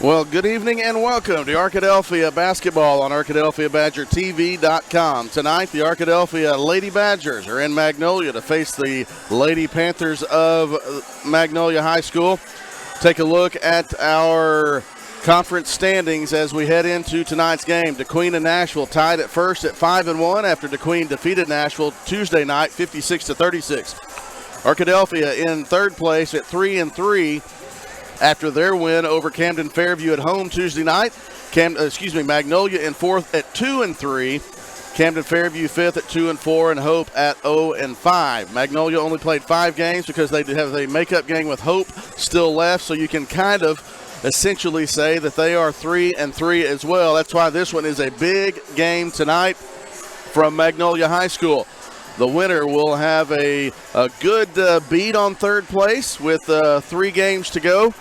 Well, good evening and welcome to Arkadelphia basketball on ArkadelphiaBadgerTV.com. Tonight, the Arkadelphia Lady Badgers are in Magnolia to face the Lady Panthers of Magnolia High School. Take a look at our conference standings as we head into tonight's game. DeQueen and Nashville tied at first at 5-1 after DeQueen defeated Nashville Tuesday night 56-36. Arkadelphia in third place at 3-3 after their win over Camden Fairview at home Tuesday night. Magnolia in fourth at 2-3. Camden Fairview fifth at 2-4, and Hope at 0-5. Magnolia only played 5 games because they have a makeup game with Hope still left, so you can kind of essentially say that they are 3-3 as well. That's why this one is a big game tonight from Magnolia High School. The winner will have a good beat on third place with 3 games to go.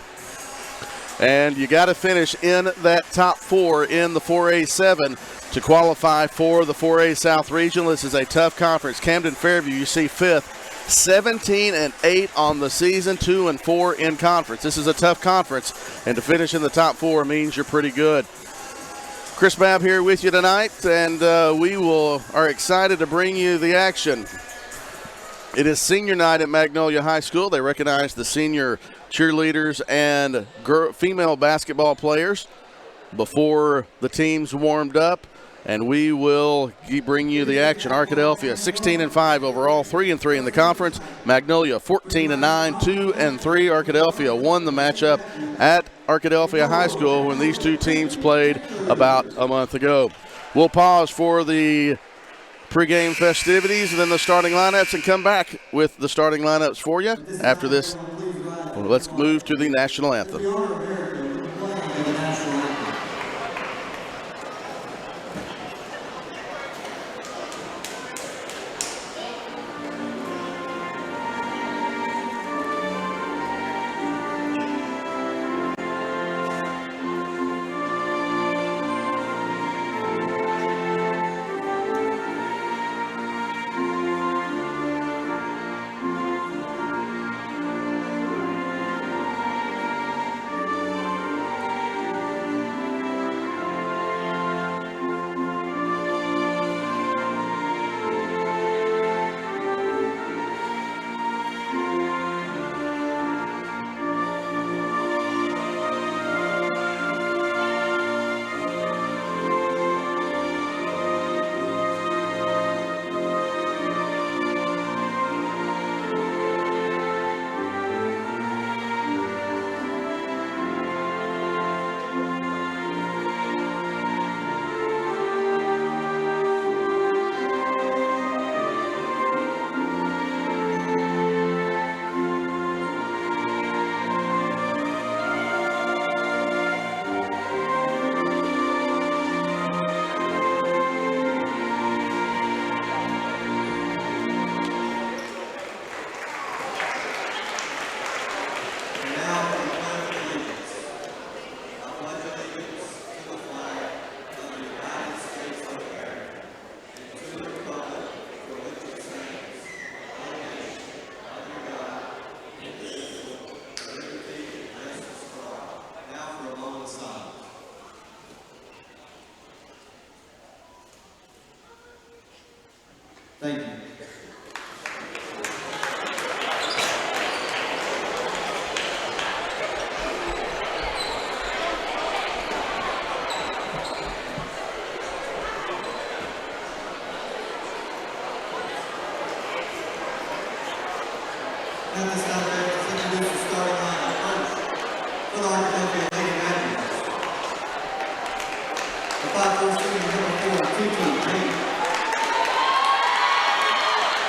And you got to finish in that top 4 in the 4A7 to qualify for the 4A South Regional. This is a tough conference. Camden Fairview, you see 5th, 17-8 on the season, 2-4 in conference. This is a tough conference, and to finish in the top 4 means you're pretty good. Chris Babb here with you tonight, and we are excited to bring you the action. It is senior night at Magnolia High School. They recognize the senior cheerleaders and female basketball players before the teams warmed up, and we will bring you the action. Arkadelphia 16-5 overall, 3-3 in the conference. Magnolia 14-9, 2-3. Arkadelphia won the matchup at Arkadelphia High School when these two teams played about a month ago. We'll pause for the pregame festivities and then the starting lineups and come back with the starting lineups for you after this. Let's move to the national anthem. Thank you. At this time, let's introduce the starting lineup first for the Arkadelphia Lady Badgers. The 5'4" senior number 4, Tutu Green.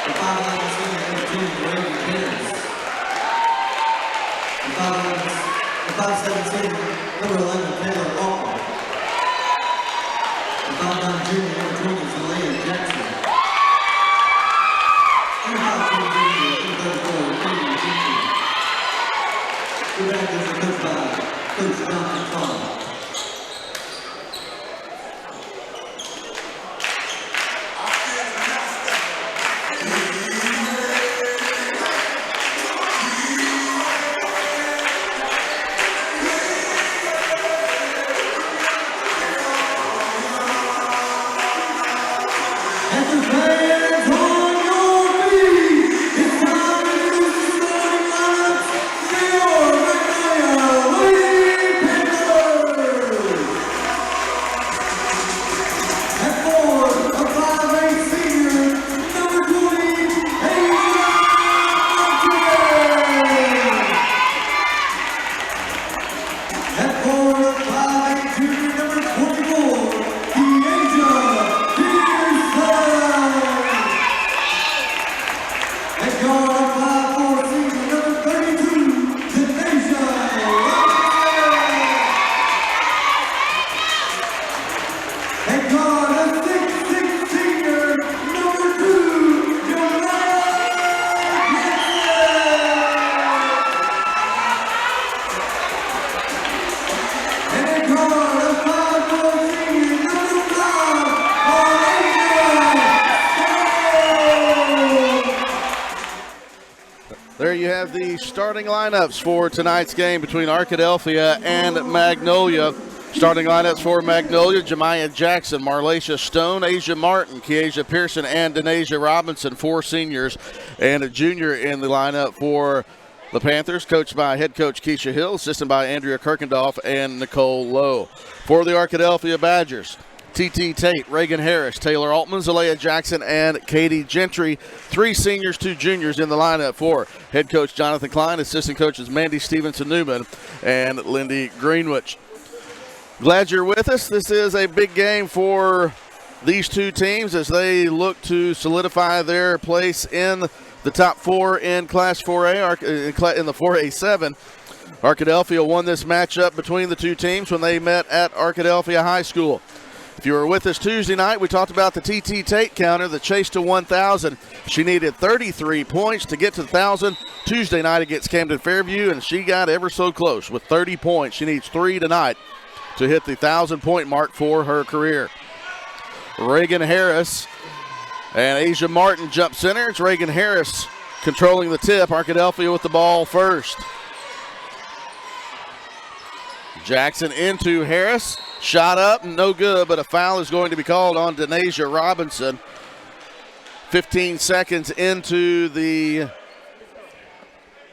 The 5'11" senior number 2, Brady Pierce. The 5'7" senior number 11, Taylor Walker. The 5'9" junior number 20, Zelaya Jackson. And the 5'2" junior number 34, Brady Jackson. The Badgers are coached by Coach Jonathan Farr. There you have the starting lineups for tonight's game between Arkadelphia and Magnolia. Starting lineups for Magnolia: Jemiah Jackson, Marlacia Stone, Asia Martin, Keasia Pearson, and Denasia Robinson, 4 seniors, and a junior in the lineup for the Panthers, coached by head coach Keisha Hill, assisted by Andrea Kirkendorf and Nicole Lowe. For the Arkadelphia Badgers: T.T. Tate, Reagan Harris, Taylor Altman, Zalea Jackson, and Katie Gentry. 3 seniors, 2 juniors in the lineup for head coach Jonathan Klein, assistant coaches Mandy Stevenson-Newman, and Lindy Greenwich. Glad you're with us. This is a big game for these 2 teams as they look to solidify their place in the top 4 in Class 4A, in the 4A7. Arkadelphia won this matchup between the 2 teams when they met at Arkadelphia High School. If you were with us Tuesday night, we talked about the T.T. Tate counter, the chase to 1,000. She needed 33 points to get to 1,000 Tuesday night against Camden Fairview, and she got ever so close with 30 points. She needs 3 tonight to hit the 1,000-point mark for her career. Reagan Harris and Asia Martin jump center. It's Reagan Harris controlling the tip. Arkadelphia with the ball first. Jackson into Harris. Shot up, no good, but a foul is going to be called on Denasia Robinson. 15 seconds into the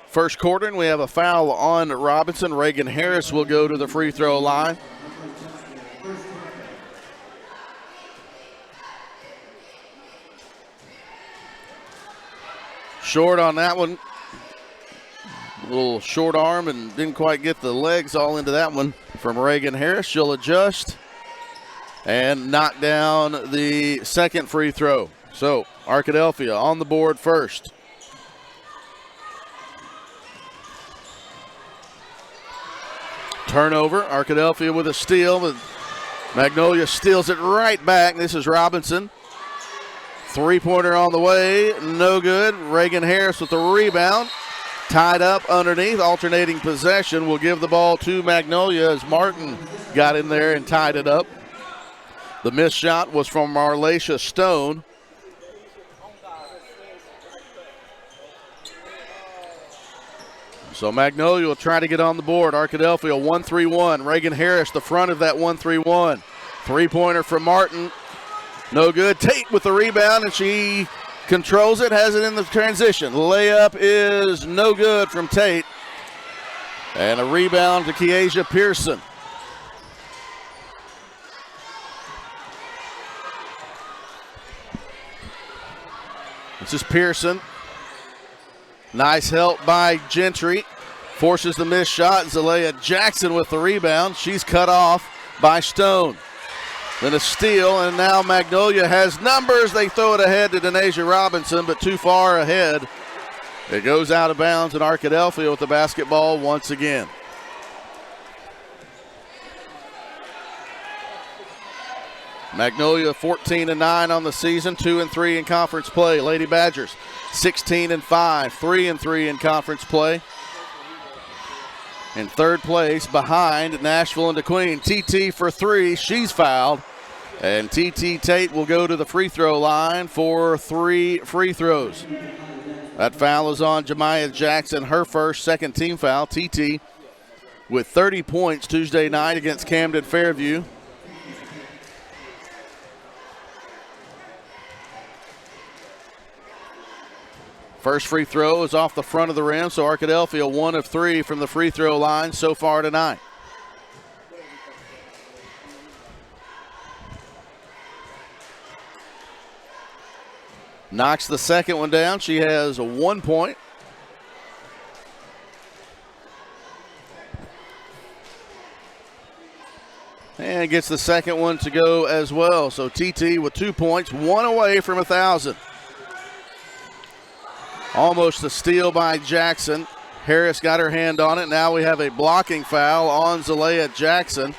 first quarter, and we have a foul on Robinson. Reagan Harris will go to the free throw line. Short on that one. A little short arm and didn't quite get the legs all into that one from Reagan Harris. She'll adjust and knock down the second free throw. So Arkadelphia on the board first. Turnover. Arkadelphia with a steal, but Magnolia steals it right back. This is Robinson. 3-pointer on the way, no good. Reagan Harris with the rebound. Tied up underneath, alternating possession. Will give the ball to Magnolia as Martin got in there and tied it up. The missed shot was from Marlacia Stone. So Magnolia will try to get on the board. Arkadelphia 1-3-1. Reagan Harris the front of that 1-3-1. 3-pointer from Martin. No good. Tate with the rebound, and she controls it, has it in the transition. Layup is no good from Tate. And a rebound to Keasia Pearson. This is Pearson. Nice help by Gentry. Forces the missed shot. Zalea Jackson with the rebound. She's cut off by Stone. Then a steal, and now Magnolia has numbers. They throw it ahead to Denasia Robinson, but too far ahead. It goes out of bounds, and Arkadelphia with the basketball once again. Magnolia 14-9 on the season, 2-3 in conference play. Lady Badgers 16-5, 3-3 in conference play. In third place behind Nashville and DeQueen. TT for 3, she's fouled. And T.T. Tate will go to the free throw line for 3 free throws. That foul is on Jemiah Jackson, her first, second team foul. T.T. with 30 points Tuesday night against Camden Fairview. First free throw is off the front of the rim, so Arkadelphia 1 of 3 from the free throw line so far tonight. Knocks the second one down. She has 1 point. And gets the second one to go as well. So TT with 2 points, 1 away from 1,000. Almost a steal by Jackson. Harris got her hand on it. Now we have a blocking foul on Zalea Jackson.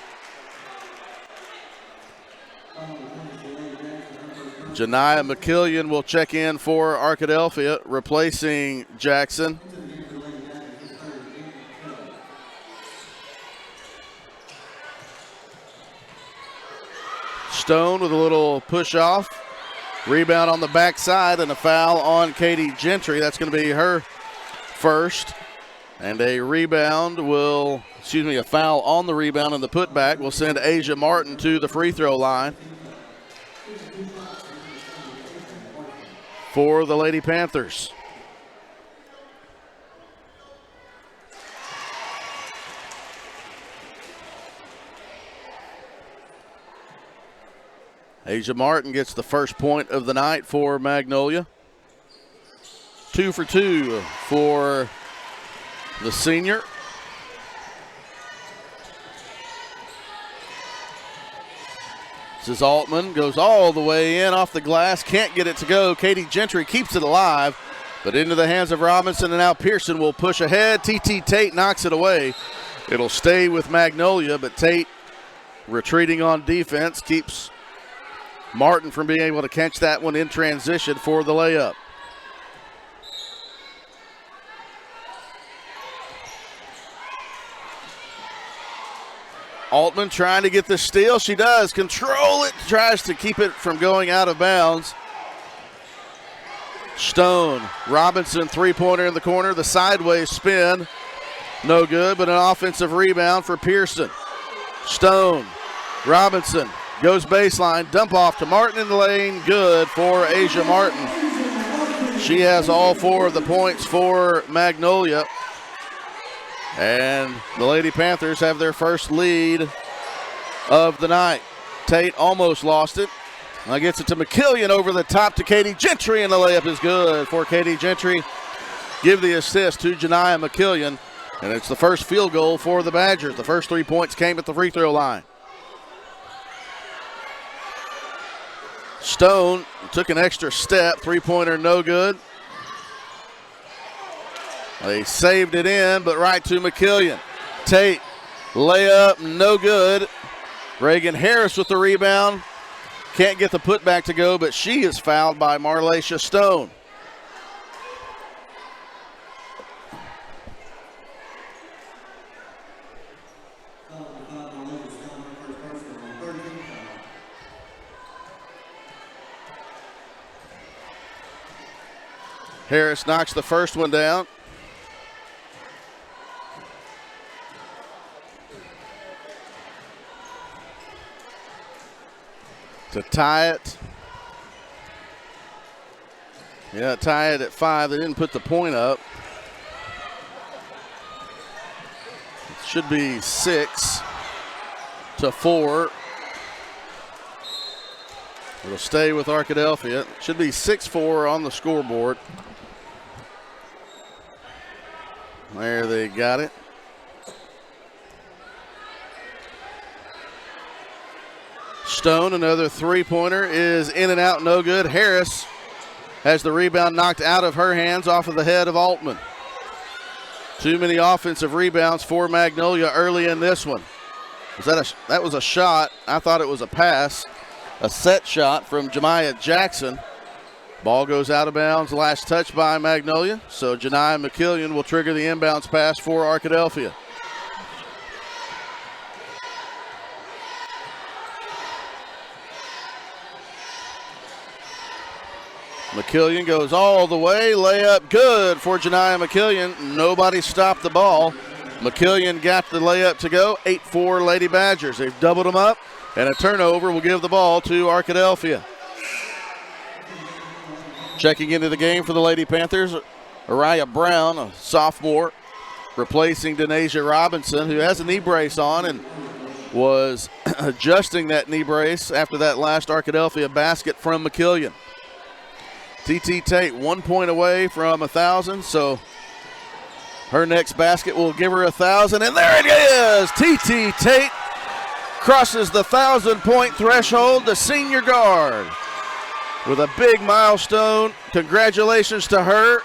Janiyah McKillian will check in for Arkadelphia, replacing Jackson. Stone with a little push off. Rebound on the backside and a foul on Katie Gentry. That's going to be her first. And a foul on the rebound and the putback will send Asia Martin to the free throw line for the Lady Panthers. Asia Martin gets the first point of the night for Magnolia. 2 for 2 for the senior. This is Altman, goes all the way in off the glass, can't get it to go. Katie Gentry keeps it alive, but into the hands of Robinson, and now Pearson will push ahead. TT Tate knocks it away. It'll stay with Magnolia, but Tate retreating on defense keeps Martin from being able to catch that one in transition for the layup. Altman trying to get the steal. She does. Control it. Tries to keep it from going out of bounds. Stone. Robinson three-pointer in the corner. The sideways spin. No good, but an offensive rebound for Pearson. Stone. Robinson goes baseline. Dump off to Martin in the lane. Good for Asia Martin. She has all 4 of the points for Magnolia. And the Lady Panthers have their first lead of the night. Tate almost lost it. Now gets it to McKillian over the top to Katie Gentry, and the layup is good for Katie Gentry. Give the assist to Janiyah McKillian, and it's the first field goal for the Badgers. The first 3 points came at the free throw line. Stone took an extra step. Three-pointer no good. They saved it in, but right to McKillian. Tate, layup, no good. Reagan Harris with the rebound. Can't get the putback to go, but she is fouled by Marlacia Stone. Harris knocks the first one down. To tie it. Yeah, tie it at 5. They didn't put the point up. It should be 6-4. It'll stay with Arkadelphia. It should be 6-4 on the scoreboard. There they got it. Stone, another three-pointer, is in and out, no good. Harris has the rebound knocked out of her hands off of the head of Altman. Too many offensive rebounds for Magnolia early in this one. That was a shot. I thought it was a pass. A set shot from Jemiah Jackson. Ball goes out of bounds. Last touch by Magnolia. So Janiyah McKillian will trigger the inbounds pass for Arkadelphia. McKillian goes all the way. Layup good for Janiyah McKillian. Nobody stopped the ball. McKillian got the layup to go. 8-4 Lady Badgers. They've doubled them up, and a turnover will give the ball to Arkadelphia. Checking into the game for the Lady Panthers, Araya Brown, a sophomore, replacing Denasia Robinson, who has a knee brace on and was adjusting that knee brace after that last Arkadelphia basket from McKillian. TT Tate 1 point away from 1,000, so her next basket will give her 1,000, and there it is! TT Tate crosses the 1,000-point threshold, the senior guard, with a big milestone. Congratulations to her.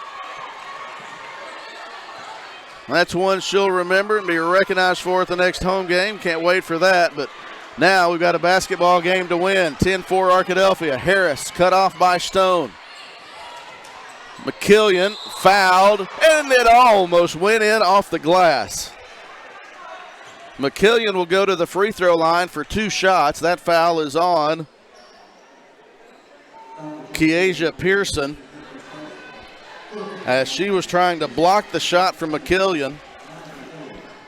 That's one she'll remember and be recognized for at the next home game. Can't wait for that, but now we've got a basketball game to win. 10-4 Arkadelphia. Harris cut off by Stone. McKillian fouled, and it almost went in off the glass. McKillian will go to the free throw line for 2 shots. That foul is on Kiesha Pearson, as she was trying to block the shot from McKillian.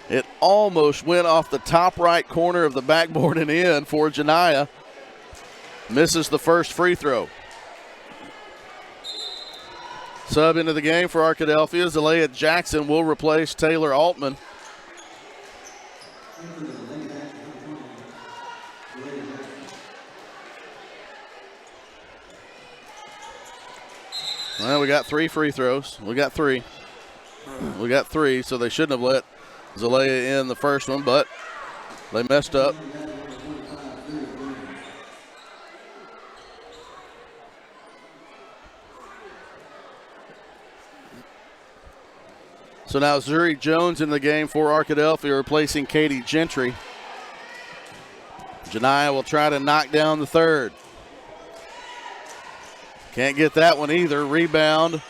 It almost went off the top right corner of the backboard and in for Janiyah. Misses the first free throw. Sub into the game for Arkadelphia. Zalea Jackson will replace Taylor Altman. Well, we got 3 free throws. We got three, so they shouldn't have let Zalea in the first one, but they messed up. So now Zuri Jones in the game for Arkadelphia, replacing Katie Gentry. Janiyah will try to knock down the third. Can't get that one either. Rebound.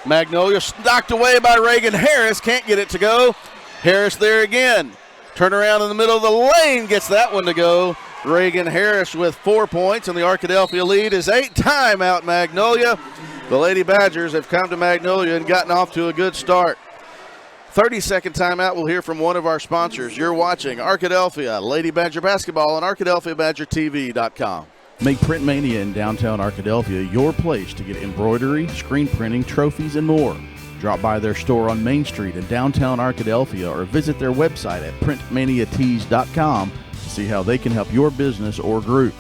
Magnolia knocked away by Reagan Harris. Can't get it to go. Harris there again. Turn around in the middle of the lane. Gets that one to go. Reagan Harris with 4 points, and the Arkadelphia lead is 8. Timeout Magnolia. The Lady Badgers have come to Magnolia and gotten off to a good start. 30-second timeout. We'll hear from one of our sponsors. You're watching Arkadelphia Lady Badger Basketball on ArkadelphiaBadgerTV.com. Make Print Mania in downtown Arkadelphia your place to get embroidery, screen printing, trophies, and more. Drop by their store on Main Street in downtown Arkadelphia or visit their website at printmaniatees.com to see how they can help your business or group.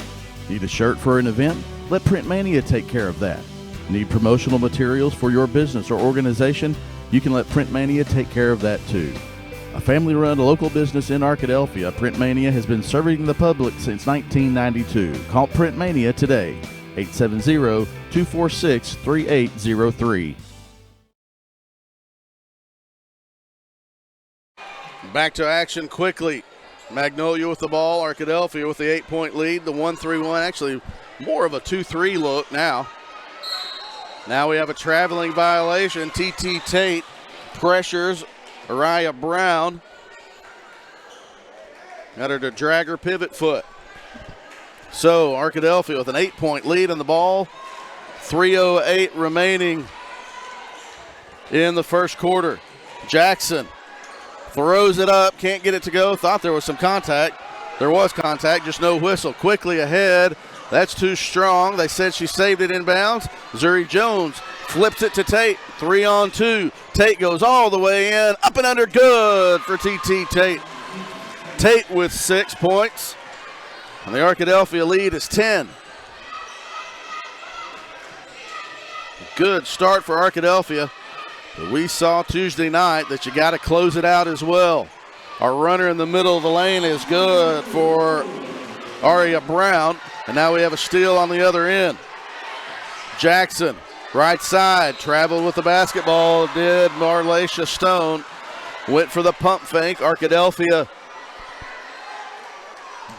Need a shirt for an event? Let Print Mania take care of that. Need promotional materials for your business or organization? You can let Print Mania take care of that too. A family-run local business in Arkadelphia, Print Mania has been serving the public since 1992. Call Print Mania today, 870-246-3803. Back to action quickly. Magnolia with the ball, Arkadelphia with the 8-point lead, the 1-3-1, actually more of a 2-3 look now. Now we have a traveling violation. TT Tate pressures Araya Brown. Got her to drag her pivot foot. So Arkadelphia with an 8-point lead on the ball. 3:08 remaining in the first quarter. Jackson throws it up, can't get it to go. Thought there was some contact. There was contact, just no whistle. Quickly ahead. That's too strong. They said she saved it inbounds. Zuri Jones flips it to Tate. 3-on-2. Tate goes all the way in. Up and under, good for TT Tate. Tate with 6 points. And the Arkadelphia lead is 10. Good start for Arkadelphia. But we saw Tuesday night that you got to close it out as well. Our runner in the middle of the lane is good for Aria Brown. And now we have a steal on the other end. Jackson, right side, traveled with the basketball, did Marlacia Stone. Went for the pump fake. Arkadelphia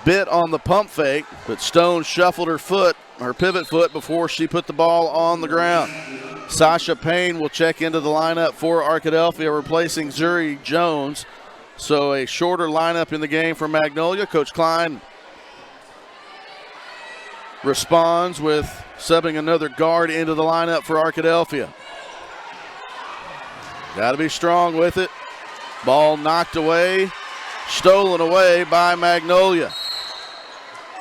bit on the pump fake, but Stone shuffled her foot, her pivot foot, before she put the ball on the ground. Sasha Payne will check into the lineup for Arkadelphia, replacing Zuri Jones. So a shorter lineup in the game for Magnolia. Coach Klein responds with subbing another guard into the lineup for Arkadelphia. Got to be strong with it. Ball knocked away, stolen away by Magnolia.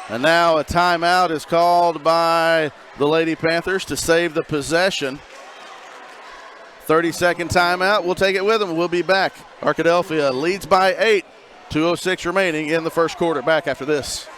And now a timeout is called by the Lady Panthers to save the possession. 30-second timeout. We'll take it with them. We'll be back. Arkadelphia leads by 8. 2:06 remaining in the first quarter. Back after this.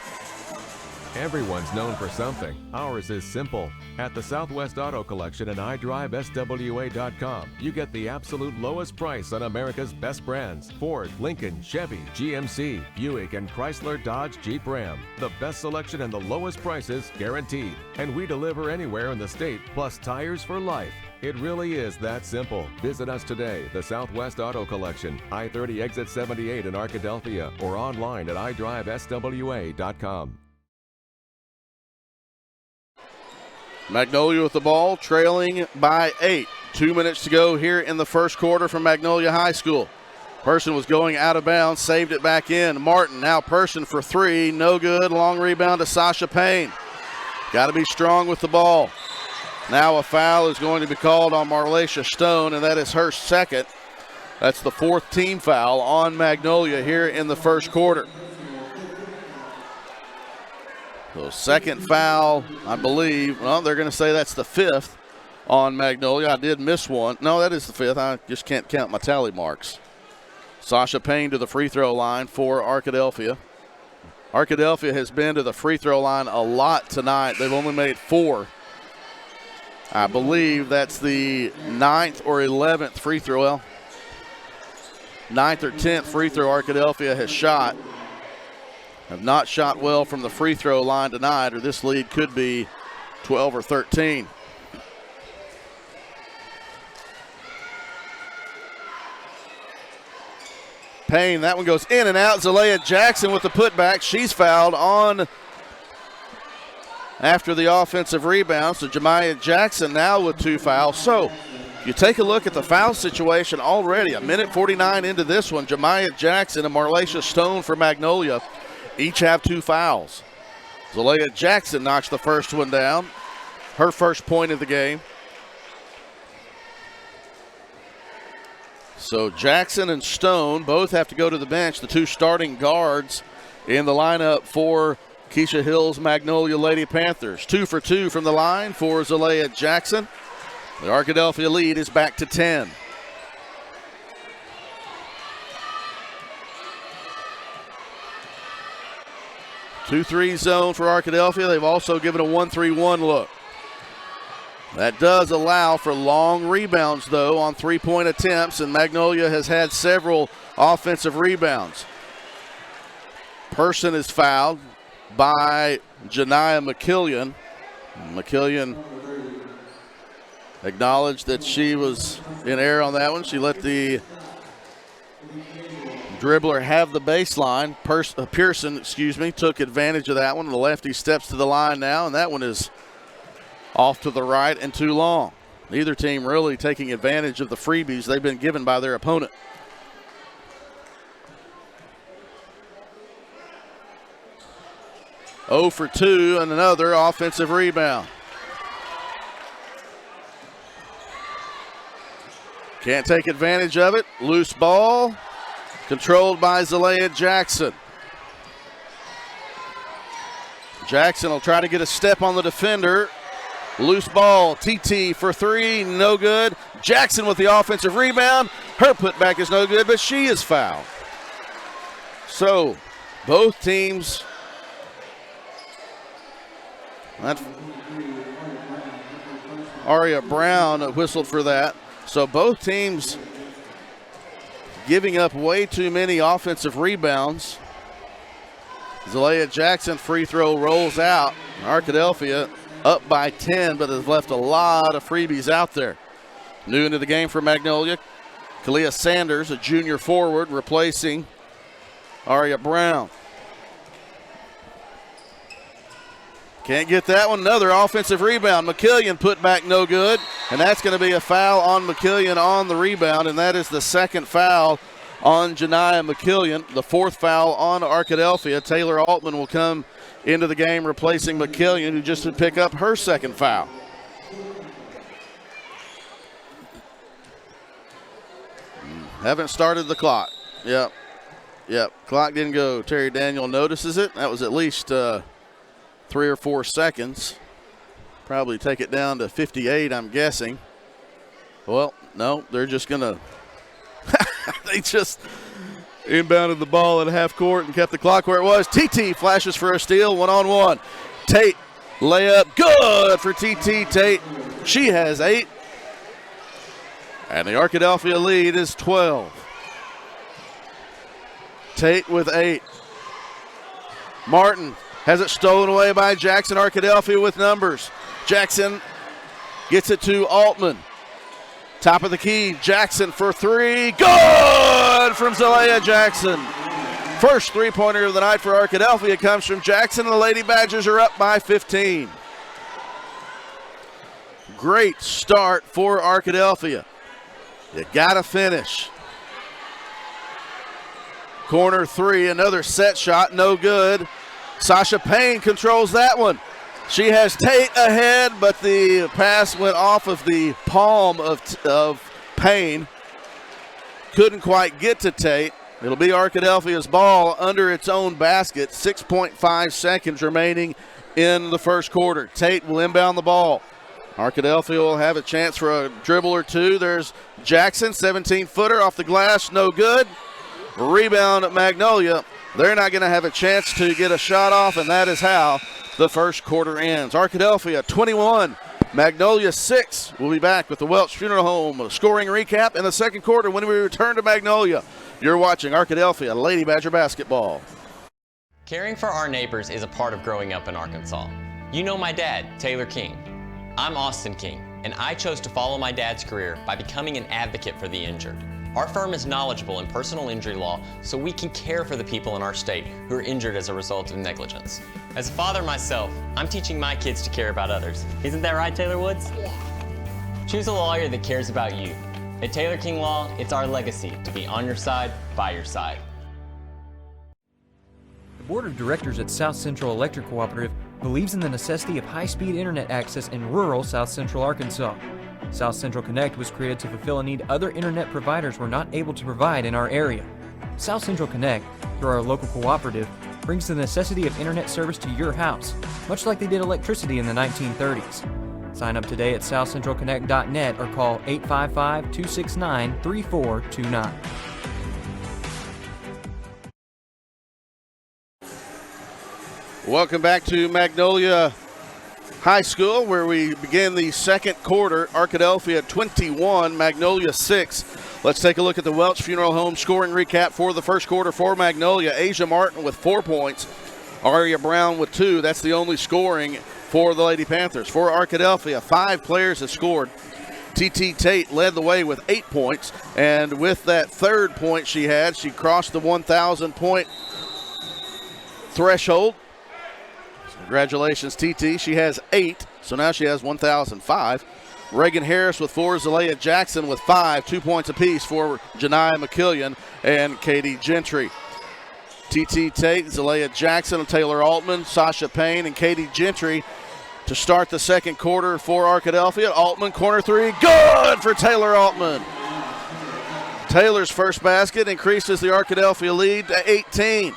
Everyone's known for something. Ours is simple. At the Southwest Auto Collection and iDriveSWA.com, you get the absolute lowest price on America's best brands: Ford, Lincoln, Chevy, GMC, Buick, and Chrysler, Dodge, Jeep, Ram. The best selection and the lowest prices guaranteed. And we deliver anywhere in the state, plus tires for life. It really is that simple. Visit us today, the Southwest Auto Collection, I-30 exit 78 in Arkadelphia, or online at iDriveSWA.com. Magnolia with the ball, trailing by 8. 2 minutes to go here in the first quarter from Magnolia High School. Person was going out of bounds, saved it back in. Martin, now Person for 3, no good. Long rebound to Sasha Payne. Got to be strong with the ball. Now a foul is going to be called on Marlacia Stone, and that is her second. That's the 4th team foul on Magnolia here in the first quarter. So second foul, I believe. Well, they're going to say that's the 5th on Magnolia. I did miss one. No, that is the 5th. I just can't count my tally marks. Sasha Payne to the free throw line for Arkadelphia. Arkadelphia has been to the free throw line a lot tonight. They've only made 4. I believe that's the 9th or 11th free throw. Well, 9th or 10th free throw Arkadelphia has shot. Have not shot well from the free throw line tonight, or this lead could be 12 or 13. Payne, that one goes in and out. Zalea Jackson with the putback. She's fouled on after the offensive rebound. So Jemiah Jackson now with 2 fouls. So you take a look at the foul situation already. A minute 49 into this one. Jemiah Jackson and Marlacia Stone for Magnolia each have 2 fouls. Zalea Jackson knocks the first one down. Her first point of the game. So Jackson and Stone both have to go to the bench, the 2 starting guards in the lineup for Keisha Hill's Magnolia Lady Panthers. 2 for 2 from the line for Zalea Jackson. The Arkadelphia lead is back to 10. 2-3 zone for Arkadelphia. They've also given a 1-3-1 look. That does allow for long rebounds, though, on 3-point attempts, and Magnolia has had several offensive rebounds. Person is fouled by Janiah McKillian. McKillian acknowledged that she was in error on that one. She let the dribbler have the baseline. Pearson, took advantage of that one. The lefty steps to the line now, and that one is off to the right and too long. Neither team really taking advantage of the freebies they've been given by their opponent. Oh for 2 and another offensive rebound. Can't take advantage of it. Loose ball. Controlled by Zalea Jackson. Jackson will try to get a step on the defender. Loose ball. TT for 3. No good. Jackson with the offensive rebound. Her putback is no good, but she is fouled. So both teams. Aria Brown whistled for that. So both teams giving up way too many offensive rebounds. Zalea Jackson free throw rolls out. Arkadelphia up by 10, but has left a lot of freebies out there. New into the game for Magnolia, Kalia Sanders, a junior forward, replacing Aria Brown. Can't get that one. Another offensive rebound. McKillian put back no good, and that's going to be a foul on McKillian on the rebound, and that is the second foul on Janiah McKillian, the 4th foul on Arkadelphia. Taylor Altman will come into the game replacing McKillian, who just did pick up her second foul. Haven't started the clock. Yep. Clock didn't go. Terry Daniel notices it. That was at least 3 or 4 seconds. Probably take it down to 58, I'm guessing. Well, No, they're just going to – they just inbounded the ball at half court and kept the clock where it was. TT flashes for a steal, one-on-one. Tate, layup, good for TT Tate. She has 8. And the Arkadelphia lead is 12. Tate with 8. Martin has it stolen away by Jackson. Arkadelphia with numbers. Jackson gets it to Altman. Top of the key, Jackson for 3. Good from Zalea Jackson. First three-pointer of the night for Arkadelphia comes from Jackson, and the Lady Badgers are up by 15. Great start for Arkadelphia. You gotta finish. Corner 3, another set shot, no good. Sasha Payne controls that one. She has Tate ahead, but the pass went off of the palm of Payne. Couldn't quite get to Tate. It'll be Arkadelphia's ball under its own basket. 6.5 seconds remaining in the first quarter. Tate will inbound the ball. Arkadelphia will have a chance for a dribble or two. There's Jackson, 17-footer off the glass, no good. Rebound at Magnolia. They're not going to have a chance to get a shot off, and that is how the first quarter ends. Arkadelphia 21, Magnolia 6. We'll be back with the Welch Funeral Home scoring recap in the second quarter when we return to Magnolia. You're watching Arkadelphia Lady Badger basketball. Caring for our neighbors is a part of growing up in Arkansas. You know my dad, Taylor King. I'm Austin King, and I chose to follow my dad's career by becoming an advocate for the injured. Our firm is knowledgeable in personal injury law, so we can care for the people in our state who are injured as a result of negligence. As a father myself, I'm teaching my kids to care about others. Isn't that right, Taylor Woods? Yeah. Choose a lawyer that cares about you. At Taylor King Law, it's our legacy to be on your side, by your side. The Board of Directors at South Central Electric Cooperative believes in the necessity of high-speed internet access in rural South Central Arkansas. South Central Connect was created to fulfill a need other internet providers were not able to provide in our area. South Central Connect, through our local cooperative, brings the necessity of internet service to your house, much like they did electricity in the 1930s. Sign up today at southcentralconnect.net or call 855-269-3429. Welcome back to Magnolia High School, where we begin the second quarter. Arkadelphia 21, Magnolia 6. Let's take a look at the Welch Funeral Home scoring recap for the first quarter for Magnolia. Asia Martin with 4 points. Aria Brown with 2. That's the only scoring for the Lady Panthers. For Arkadelphia, 5 players have scored. TT Tate led the way with 8 points, and with that third point she had, she crossed the 1,000-point threshold. Congratulations, TT. She has 8, so now she has 1,005. Reagan Harris with 4, Zalea Jackson with 5, 2 points apiece for Janiyah McKillian and Katie Gentry. TT Tate, Zalea Jackson, and Taylor Altman, Sasha Payne, and Katie Gentry to start the second quarter for Arkadelphia. Altman, corner 3, good for Taylor Altman. Taylor's first basket increases the Arkadelphia lead to 18.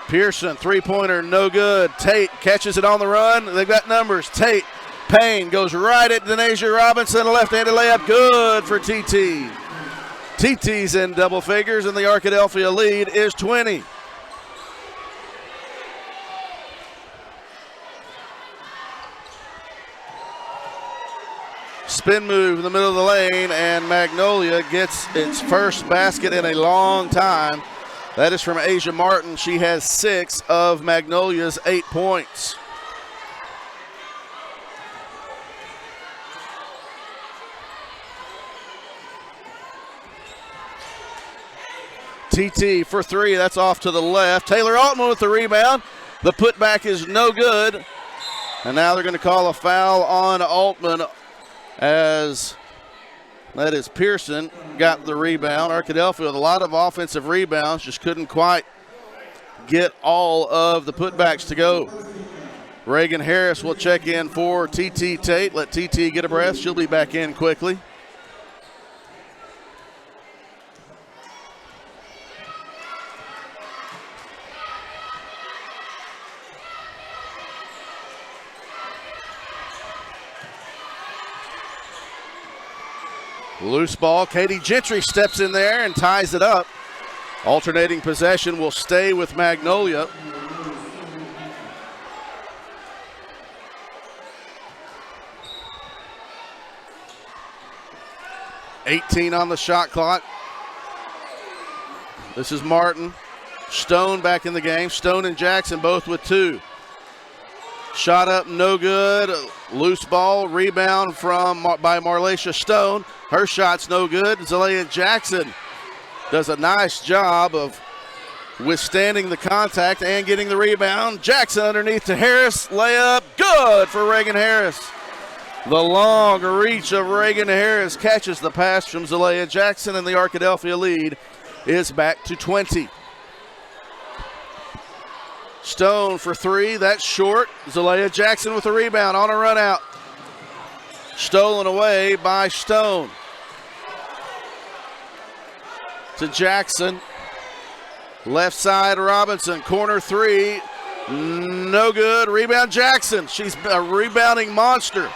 Pearson, three-pointer, no good. Tate catches it on the run. They've got numbers. Tate, Payne goes right at Denasia Robinson. A left-handed layup, good for TT. TT's in double figures, and the Arkadelphia lead is 20. Spin move in the middle of the lane, and Magnolia gets its first basket in a long time. That is from Asia Martin. She has 6 of Magnolia's 8 points. TT for 3, that's off to the left. Taylor Altman with the rebound. The putback is no good. And now they're going to call a foul on Altman as that is Pearson got the rebound. Arkadelphia with a lot of offensive rebounds, just couldn't quite get all of the putbacks to go. Reagan Harris will check in for TT Tate. Let TT get a breath. She'll be back in quickly. Loose ball. Katie Gentry steps in there and ties it up. Alternating possession will stay with Magnolia. .18 on the shot clock. This is Martin. Stone back in the game. Stone and Jackson both with 2. Shot up, no good. Loose ball, rebound by Marlacia Stone. Her shot's no good. Zalea Jackson does a nice job of withstanding the contact and getting the rebound. Jackson underneath to Harris. Layup, good for Reagan Harris. The long reach of Reagan Harris catches the pass from Zalea Jackson, and the Arkadelphia lead is back to 20. Stone for 3, that's short. Zalea Jackson with a rebound on a run out. Stolen away by Stone. To Jackson. Left side Robinson, corner 3. No good, rebound Jackson. She's a rebounding monster.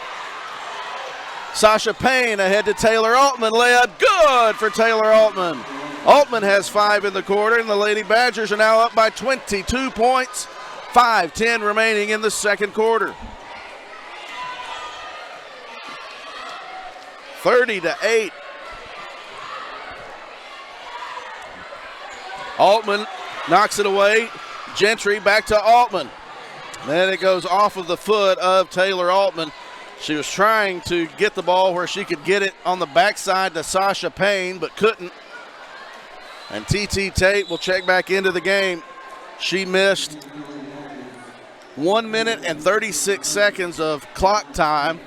Sasha Payne ahead to Taylor Altman. Layup good for Taylor Altman. Altman has 5 in the quarter, and the Lady Badgers are now up by 22 points. 5:10 remaining in the second quarter. 30-8. Altman knocks it away. Gentry back to Altman. Then it goes off of the foot of Taylor Altman. She was trying to get the ball where she could get it on the backside to Sasha Payne, but couldn't. And TT Tate will check back into the game. She missed 1 minute and 36 seconds of clock time.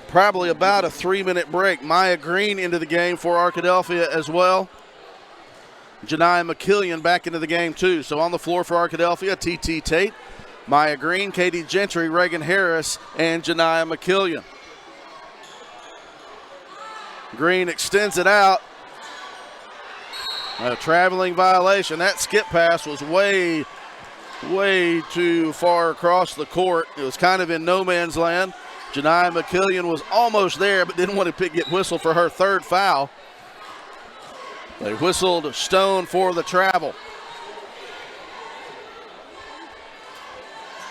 Probably about a 3-minute break. Maya Green into the game for Arkadelphia as well. Janiah McKillian back into the game too. So on the floor for Arkadelphia, TT Tate, Maya Green, Katie Gentry, Reagan Harris, and Janiah McKillian. Green extends it out. A traveling violation. That skip pass was way too far across the court. It was kind of in no man's land. Janiah McKillian was almost there, but didn't want to get whistled for her 3rd foul. They whistled Stone for the travel.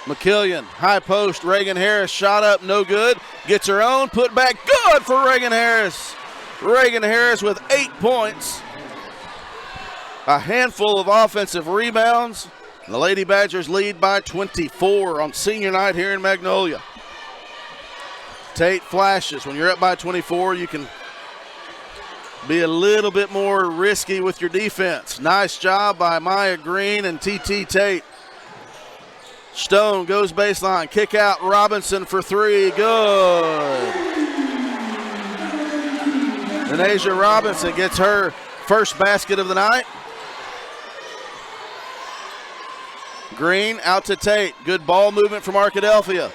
McKillian, high post, Reagan Harris, shot up, no good. Gets her own, put back, good for Reagan Harris. Reagan Harris with 8 points. A handful of offensive rebounds. The Lady Badgers lead by 24 on senior night here in Magnolia. Tate flashes. When you're up by 24, you can be a little bit more risky with your defense. Nice job by Maya Green and TT Tate. Stone goes baseline, kick out, Robinson for 3, good. And Asia Robinson gets her first basket of the night. Green out to Tate, good ball movement from Arkadelphia.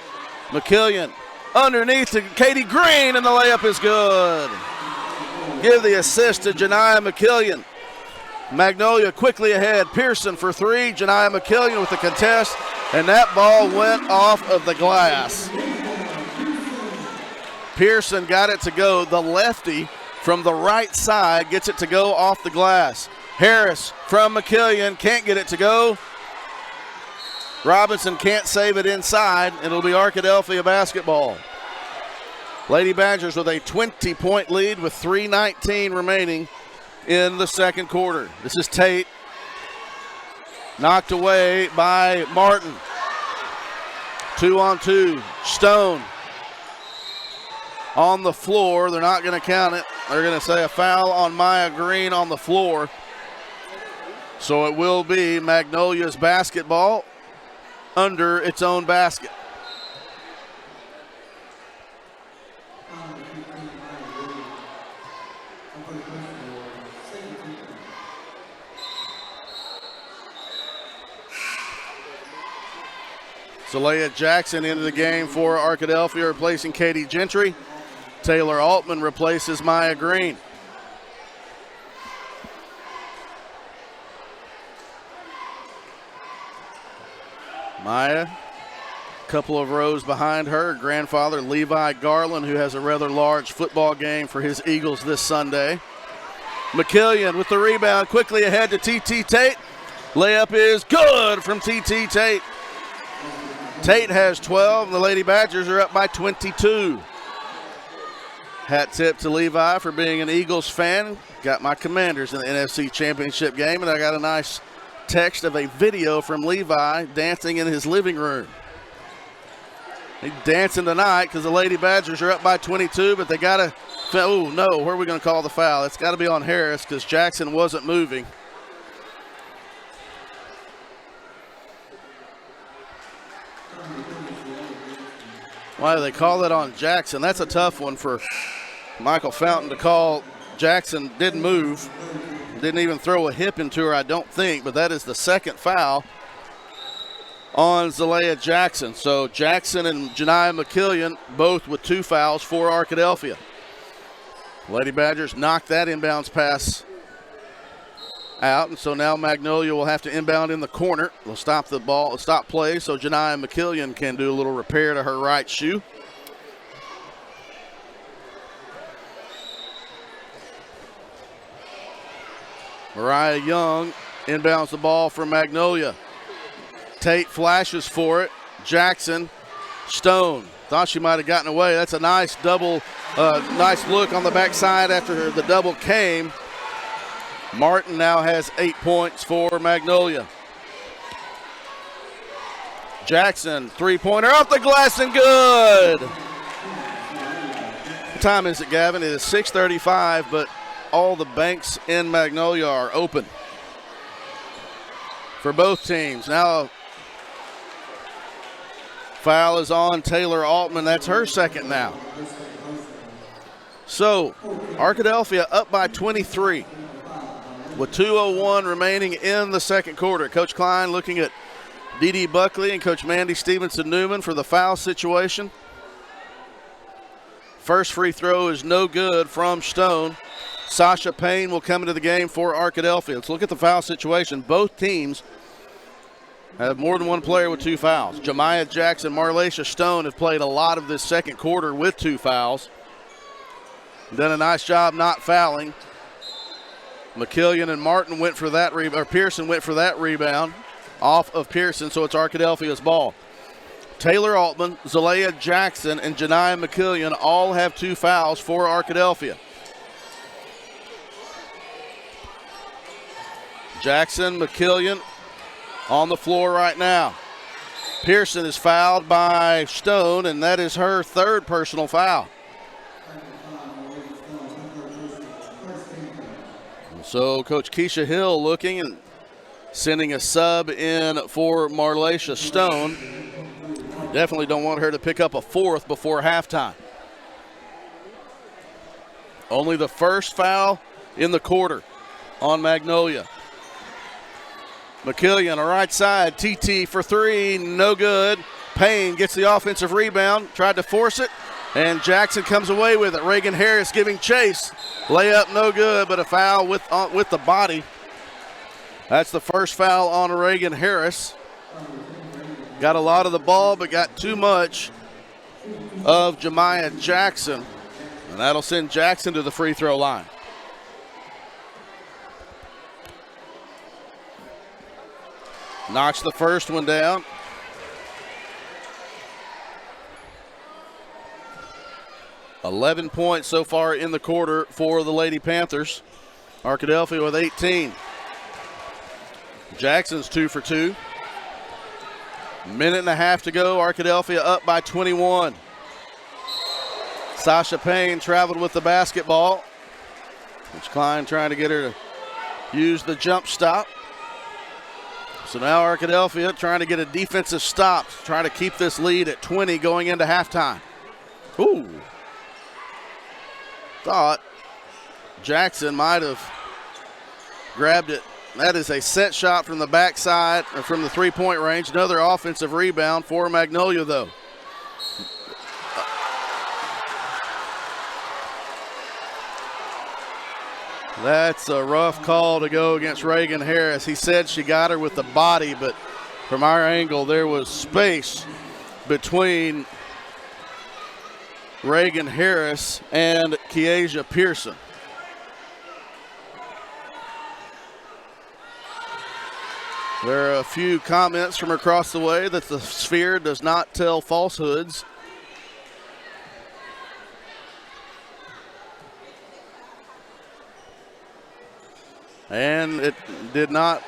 McKillian underneath to Katie Green, and the layup is good. Give the assist to Janiah McKillian. Magnolia quickly ahead. Pearson for 3. Janiah McKillian with the contest, and that ball went off of the glass. Pearson got it to go. The lefty from the right side gets it to go off the glass. Harris from McKillian can't get it to go. Robinson can't save it inside. It'll be Arkadelphia basketball. Lady Badgers with a 20-point lead with 3:19 remaining in the second quarter. This is Tate. Knocked away by Martin. 2-on-2. Stone on the floor. They're not going to count it. They're going to say a foul on Maya Green on the floor. So it will be Magnolia's basketball under its own basket. Zalea Jackson into the game for Arkadelphia, replacing Katie Gentry. Taylor Altman replaces Maya Green. Maya couple of rows behind her grandfather, Levi Garland, who has a rather large football game for his Eagles this Sunday. McKillian with the rebound, quickly ahead to T.T. Tate. Layup is good from T.T. Tate. Tate has 12, and the Lady Badgers are up by 22. Hat tip to Levi for being an Eagles fan. Got my Commanders in the NFC Championship game, and I got a nice text of a video from Levi dancing in his living room. He's dancing tonight because the Lady Badgers are up by 22, but they got to, oh no, where are we going to call the foul? It's got to be on Harris because Jackson wasn't moving. Why do they call it on Jackson? That's a tough one for Michael Fountain to call. Jackson didn't move, didn't even throw a hip into her, I don't think, but that is the second foul on Zalea Jackson. So Jackson and Janiah McKillian both with 2 fouls for Arkadelphia. Lady Badgers knocked that inbounds pass out, and so now Magnolia will have to inbound in the corner. They'll stop the ball, stop play, so Janiah McKillian can do a little repair to her right shoe. Mariah Young inbounds the ball for Magnolia. Tate flashes for it. Jackson, Stone. Thought she might have gotten away. That's a nice double, nice look on the backside after the double came. Martin now has 8 points for Magnolia. Jackson, three-pointer off the glass and good. What time is it, Gavin? It is 6:35, but all the banks in Magnolia are open for both teams. Now foul is on Taylor Altman. That's her second now. So Arkadelphia up by 23 with 2:01 remaining in the second quarter. Coach Klein looking at Dee Buckley and Coach Mandy Stevenson-Newman for the foul situation. First free throw is no good from Stone. Sasha Payne will come into the game for Arkadelphia. Let's look at the foul situation. Both teams have more than one player with 2 fouls. Jemiah Jackson, Marlacia Stone have played a lot of this second quarter with 2 fouls. Done a nice job not fouling. McKillian and Martin went for that rebound, or Pearson went for that rebound off of Pearson, so it's Arkadelphia's ball. Taylor Altman, Zalea Jackson, and Janiah McKillian all have 2 fouls for Arkadelphia. Jackson, McKillian on the floor right now. Pearson is fouled by Stone, and that is her 3rd personal foul. So Coach Keisha Hill looking and sending a sub in for Marlacia Stone. Definitely don't want her to pick up a 4th before halftime. Only the first foul in the quarter on Magnolia. McKillian, right side, TT for 3, no good. Payne gets the offensive rebound, tried to force it, and Jackson comes away with it. Reagan Harris giving chase. Layup no good, but a foul with the body. That's the first foul on Reagan Harris. Got a lot of the ball, but got too much of Jemiah Jackson, and that'll send Jackson to the free throw line. Knocks the first one down. $11 points so far in the quarter for the Lady Panthers. Arkadelphia with 18. Jackson's 2 for 2. Minute and a half to go. Arkadelphia up by 21. Sasha Payne traveled with the basketball. Coach Klein trying to get her to use the jump stop. So now Arkadelphia trying to get a defensive stop, trying to keep this lead at 20 going into halftime. Ooh. Thought Jackson might have grabbed it. That is a set shot from the backside, or from the 3-point range. Another offensive rebound for Magnolia, though. That's a rough call to go against Reagan Harris. He said she got her with the body, but from our angle, there was space between Reagan Harris and Kiesha Pearson. There are a few comments from across the way that the sphere does not tell falsehoods. And it did not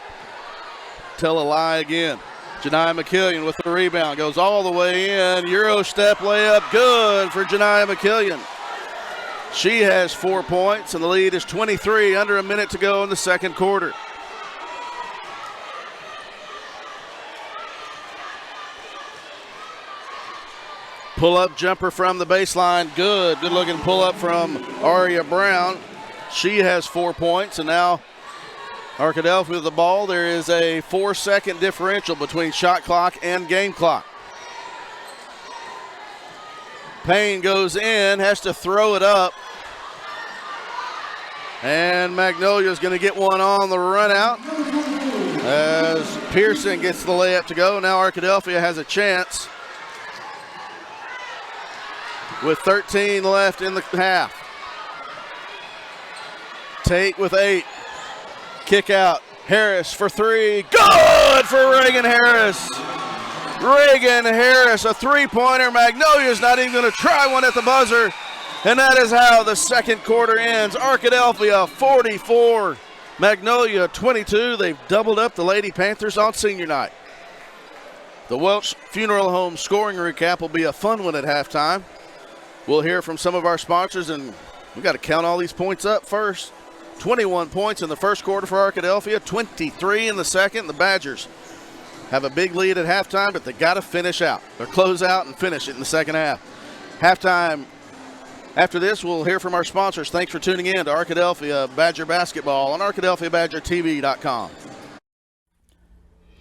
tell a lie again. Janiah McKillian with the rebound, goes all the way in. Euro step layup, good for Janiah McKillian. She has 4 points, and the lead is 23, under a minute to go in the second quarter. Pull-up jumper from the baseline, good. Good looking pull-up from Aria Brown. She has 4 points, and now Arkadelphia with the ball. There is a 4-second differential between shot clock and game clock. Payne goes in, has to throw it up. And Magnolia is going to get one on the run out as Pearson gets the layup to go. Now Arkadelphia has a chance with 13 left in the half. Tate with 8. Kick out. Harris for 3. Good for Reagan Harris. Reagan Harris, a three-pointer. Magnolia's not even going to try one at the buzzer. And that is how the second quarter ends. Arkadelphia 44, Magnolia 22. They've doubled up the Lady Panthers on senior night. The Welch Funeral Home scoring recap will be a fun one at halftime. We'll hear from some of our sponsors, and we got to count all these points up first. 21 points in the first quarter for Arkadelphia, 23 in the second. The Badgers have a big lead at halftime, but they got to finish out or close out and finish it in the second half. Halftime. After this, we'll hear from our sponsors. Thanks for tuning in to Arkadelphia Badger Basketball on ArkadelphiaBadgerTV.com.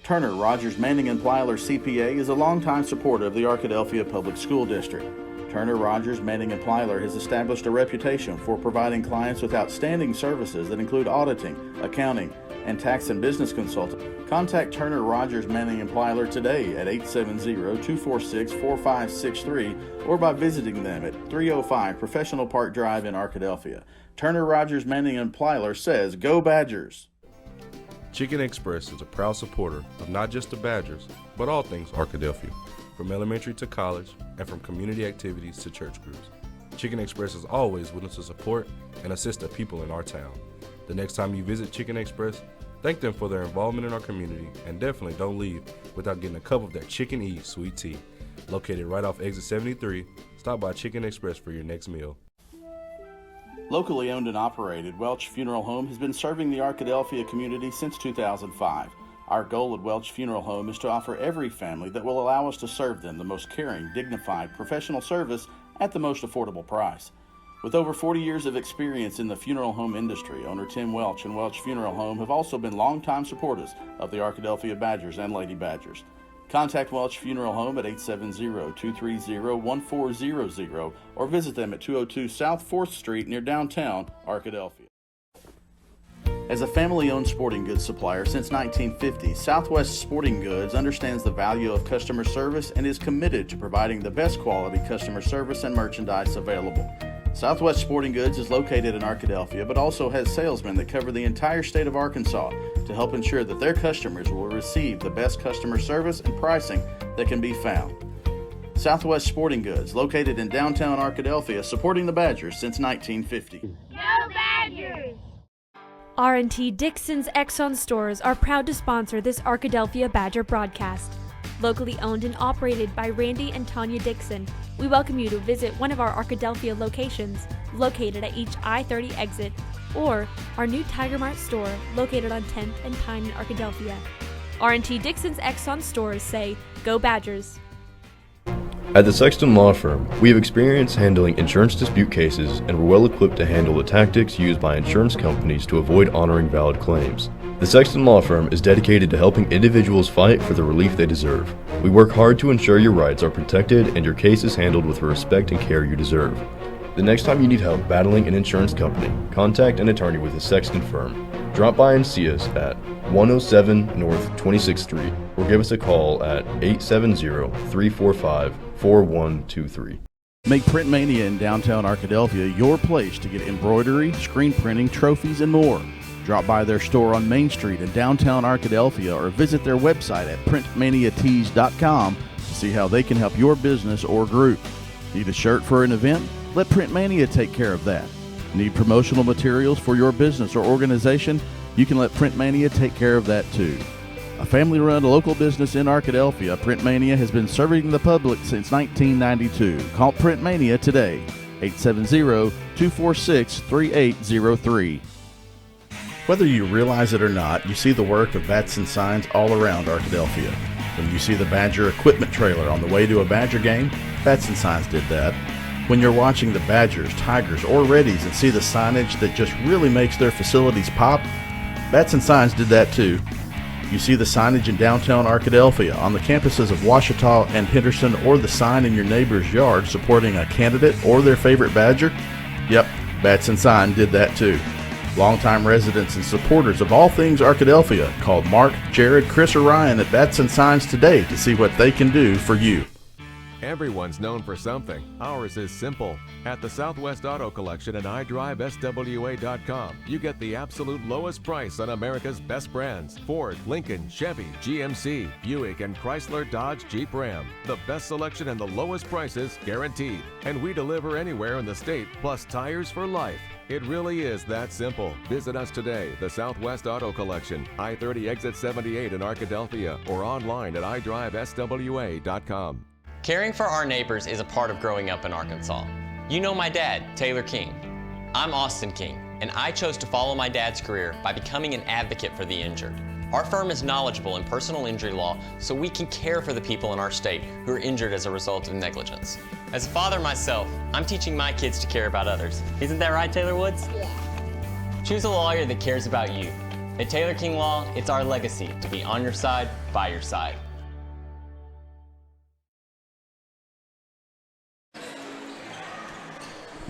Turner Rogers Manning and Plyler CPA is a longtime supporter of the Arkadelphia Public School District. Turner Rogers Manning and Plyler has established a reputation for providing clients with outstanding services that include auditing, accounting, and tax and business consulting. Contact Turner Rogers Manning and Plyler today at 870-246-4563 or by visiting them at 305 Professional Park Drive in Arkadelphia. Turner Rogers Manning and Plyler says, "Go Badgers!" Chicken Express is a proud supporter of not just the Badgers, but all things Arkadelphia, from elementary to college and from community activities to church groups. Chicken Express is always willing to support and assist the people in our town. The next time you visit Chicken Express, thank them for their involvement in our community, and definitely don't leave without getting a cup of that Chicken E sweet tea. Located right off exit 73, stop by Chicken Express for your next meal. Locally owned and operated, Welch Funeral Home has been serving the Arkadelphia community since 2005. Our goal at Welch Funeral Home is to offer every family that will allow us to serve them the most caring, dignified, professional service at the most affordable price. With over 40 years of experience in the funeral home industry, owner Tim Welch and Welch Funeral Home have also been longtime supporters of the Arkadelphia Badgers and Lady Badgers. Contact Welch Funeral Home at 870-230-1400 or visit them at 202 South 4th Street near downtown Arkadelphia. As a family-owned sporting goods supplier since 1950, Southwest Sporting Goods understands the value of customer service and is committed to providing the best quality customer service and merchandise available. Southwest Sporting Goods is located in Arkadelphia, but also has salesmen that cover the entire state of Arkansas to help ensure that their customers will receive the best customer service and pricing that can be found. Southwest Sporting Goods, located in downtown Arkadelphia, supporting the Badgers since 1950. Go Badgers! R&T Dixon's Exxon stores are proud to sponsor this Arkadelphia Badger broadcast. Locally owned and operated by Randy and Tanya Dixon, we welcome you to visit one of our Arkadelphia locations, located at each I-30 exit, or our new Tiger Mart store, located on 10th and Pine in Arkadelphia. R&T Dixon's Exxon stores say, "Go Badgers!" At the Sexton Law Firm, we have experience handling insurance dispute cases and we're well equipped to handle the tactics used by insurance companies to avoid honoring valid claims. The Sexton Law Firm is dedicated to helping individuals fight for the relief they deserve. We work hard to ensure your rights are protected and your case is handled with the respect and care you deserve. The next time you need help battling an insurance company, contact an attorney with the Sexton Firm. Drop by and see us at 107 North 26th Street. or give us a call at 870-345-4123. Make Print Mania in downtown Arkadelphia your place to get embroidery, screen printing, trophies, and more. Drop by their store on Main Street in downtown Arkadelphia or visit their website at printmaniatees.com to see how they can help your business or group. Need a shirt for an event? Let Print Mania take care of that. Need promotional materials for your business or organization? You can let Print Mania take care of that too. A family-run local business in Arkadelphia, Print Mania has been serving the public since 1992. Call Print Mania today, 870-246-3803. Whether you realize it or not, you see the work of bats and signs all around Arkadelphia. When you see the Badger equipment trailer on the way to a Badger game, Bats and Signs did that. When you're watching the Badgers, Tigers, or Reddies and see the signage that just really makes their facilities pop, Bats and Signs did that too. You see the signage in downtown Arkadelphia, on the campuses of Ouachita and Henderson, or the sign in your neighbor's yard supporting a candidate or their favorite Badger? Yep, Bats and Sign did that too. Longtime residents and supporters of all things Arkadelphia called Mark, Jared, Chris, or Ryan at Bats and Signs today to see what they can do for you. Everyone's known for something. Ours is simple. At the Southwest Auto Collection and iDriveSWA.com, you get the absolute lowest price on America's best brands: Ford, Lincoln, Chevy, GMC, Buick, and Chrysler, Dodge, Jeep, Ram. The best selection and the lowest prices guaranteed. And we deliver anywhere in the state, plus tires for life. It really is that simple. Visit us today, the Southwest Auto Collection, I-30 exit 78 in Arkadelphia, or online at iDriveSWA.com. Caring for our neighbors is a part of growing up in Arkansas. You know my dad, Taylor King. I'm Austin King, and I chose to follow my dad's career by becoming an advocate for the injured. Our firm is knowledgeable in personal injury law, so we can care for the people in our state who are injured as a result of negligence. As a father myself, I'm teaching my kids to care about others. Isn't that right, Taylor Woods? Yeah. Choose a lawyer that cares about you. At Taylor King Law, it's our legacy to be on your side, by your side.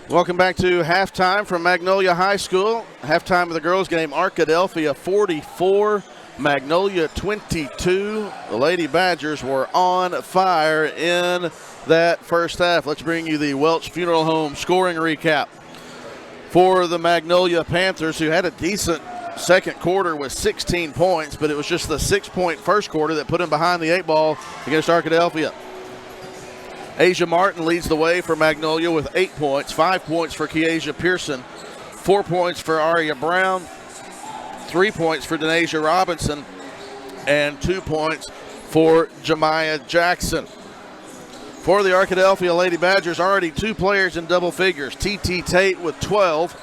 Welcome back to halftime from Magnolia High School. Halftime of the girls' game, Arkadelphia 44, Magnolia 22. The Lady Badgers were on fire in that first half. Let's bring you the Welch Funeral Home scoring recap. For the Magnolia Panthers, who had a decent second quarter with 16 points, but it was just the 6-point first quarter that put them behind the 8 ball against Arkadelphia. Asia Martin leads the way for Magnolia with 8 points, 5 points for Keasia Pearson, 4 points for Aria Brown, 3 points for Denasia Robinson, and 2 points for Jemiah Jackson. For the Arkadelphia Lady Badgers, already 2 players in double figures. T.T. Tate with 12,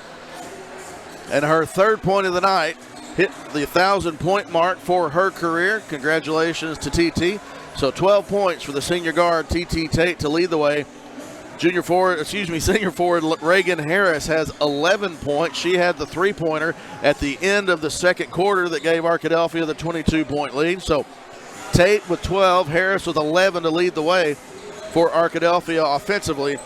and her third point of the night hit the 1,000-point mark for her career. Congratulations to T.T. So 12 points for the senior guard, T.T. Tate, to lead the way. Senior forward Reagan Harris has 11 points. She had the three-pointer at the end of the second quarter that gave Arkadelphia the 22-point lead. So Tate with 12, Harris with 11 to lead the way for Arkadelphia offensively.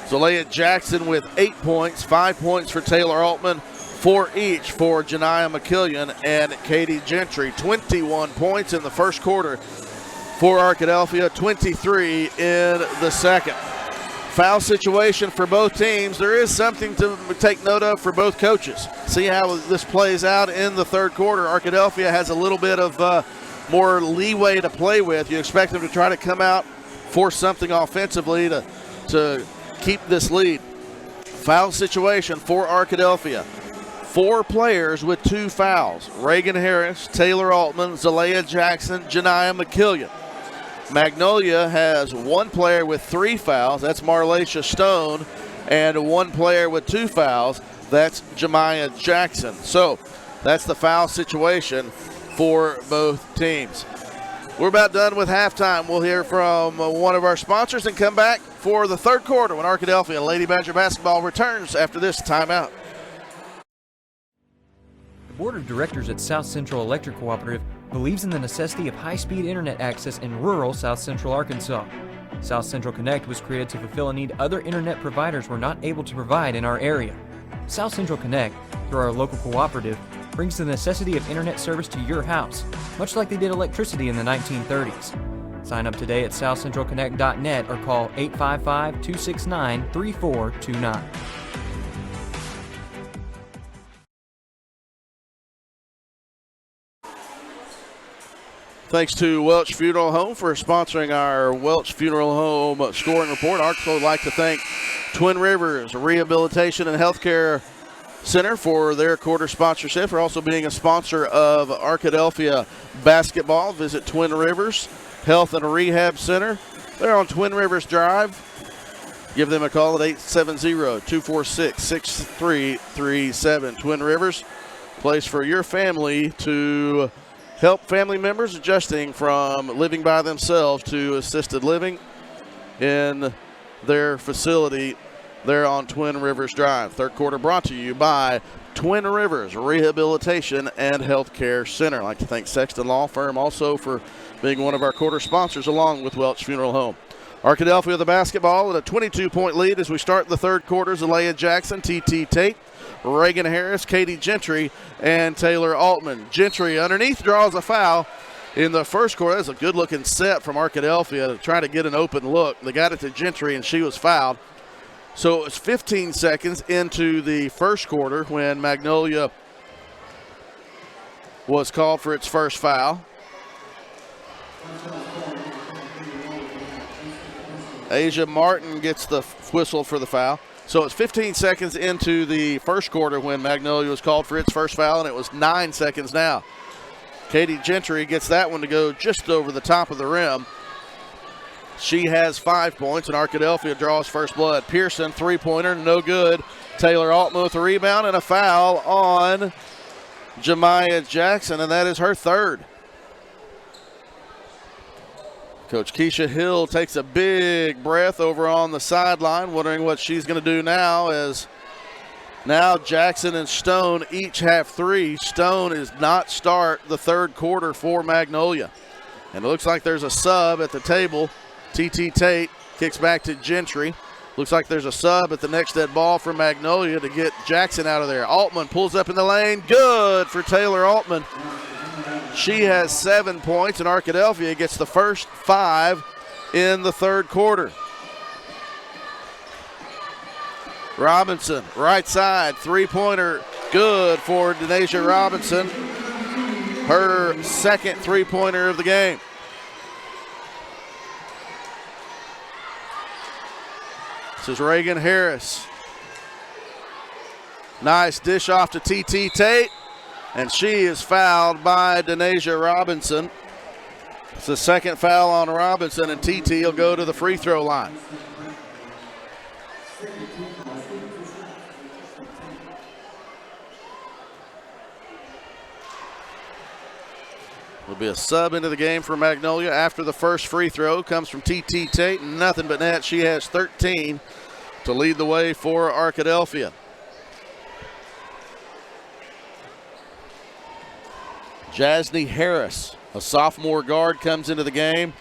Zalea Jackson with 8 points, 5 points for Taylor Altman, 4 each for Janiah McKillian and Katie Gentry. 21 points in the first quarter for Arkadelphia, 23 in the second. Foul situation for both teams. There is something to take note of for both coaches. See how this plays out in the third quarter. Arkadelphia has a little bit of more leeway to play with. You expect them to try to come out, force something offensively to keep this lead. Foul situation for Arkadelphia. 4 players with 2 fouls. Reagan Harris, Taylor Altman, Zalea Jackson, Janiah McKillian. Magnolia has 1 player with 3 fouls. That's Marlacia Stone. And 1 player with 2 fouls. That's Jemiah Jackson. So that's the foul situation for both teams. We're about done with halftime. We'll hear from one of our sponsors and come back for the third quarter when Arkadelphia Lady Badger basketball returns after this timeout. The Board of Directors at South Central Electric Cooperative believes in the necessity of high-speed internet access in rural South Central Arkansas. South Central Connect was created to fulfill a need other internet providers were not able to provide in our area. South Central Connect, through our local cooperative, brings the necessity of internet service to your house, much like they did electricity in the 1930s. Sign up today at southcentralconnect.net or call 855-269-3429. Thanks to Welch Funeral Home for sponsoring our Welch Funeral Home scoring report. I'd also like to thank Twin Rivers Rehabilitation and Healthcare Center for their quarter sponsorship, for also being a sponsor of Arkadelphia basketball. Visit Twin Rivers Health and Rehab Center. They're on Twin Rivers Drive. Give them a call at 870-246-6337. Twin Rivers, place for your family to help family members adjusting from living by themselves to assisted living in their facility there on Twin Rivers Drive. Third quarter brought to you by Twin Rivers Rehabilitation and Healthcare Center. I'd like to thank Sexton Law Firm also for being one of our quarter sponsors, along with Welch Funeral Home. Arkadelphia the basketball at a 22-point lead as we start the third quarter. Zalea Jackson, T.T. Tate, Reagan Harris, Katie Gentry, and Taylor Altman. Gentry underneath draws a foul in the first quarter. That's a good-looking set from Arkadelphia to try to get an open look. They got it to Gentry, and she was fouled. So it's 15 seconds into the first quarter when Magnolia was called for its first foul. Asia Martin gets the whistle for the foul. So it's 15 seconds into the first quarter when Magnolia was called for its first foul, and it was 9 seconds now. Katie Gentry gets that one to go just over the top of the rim. She has 5 points, and Arkadelphia draws first blood. Pearson, three-pointer, no good. Taylor Altman with a rebound and a foul on Jemiah Jackson, and that is her third. Coach Keisha Hill takes a big breath over on the sideline, wondering what she's going to do now, as now Jackson and Stone each have 3. Stone is not start the third quarter for Magnolia. And it looks like there's a sub at the table. T.T. Tate kicks back to Gentry. Looks like there's a sub at the next dead ball for Magnolia to get Jackson out of there. Altman pulls up in the lane. Good for Taylor Altman. She has 7 points, and Arkadelphia gets the first 5 in the third quarter. Robinson, right side, three-pointer, good for Denasia Robinson. Her second three-pointer of the game. This is Reagan Harris. Nice dish off to T.T. Tate, and she is fouled by Denasia Robinson. It's the second foul on Robinson, and T.T. will go to the free throw line. There'll be a sub into the game for Magnolia after the first free throw. Comes from T.T. Tate, nothing but net. She has 13 to lead the way for Arkadelphia. Jasney Harris, a sophomore guard, comes into the game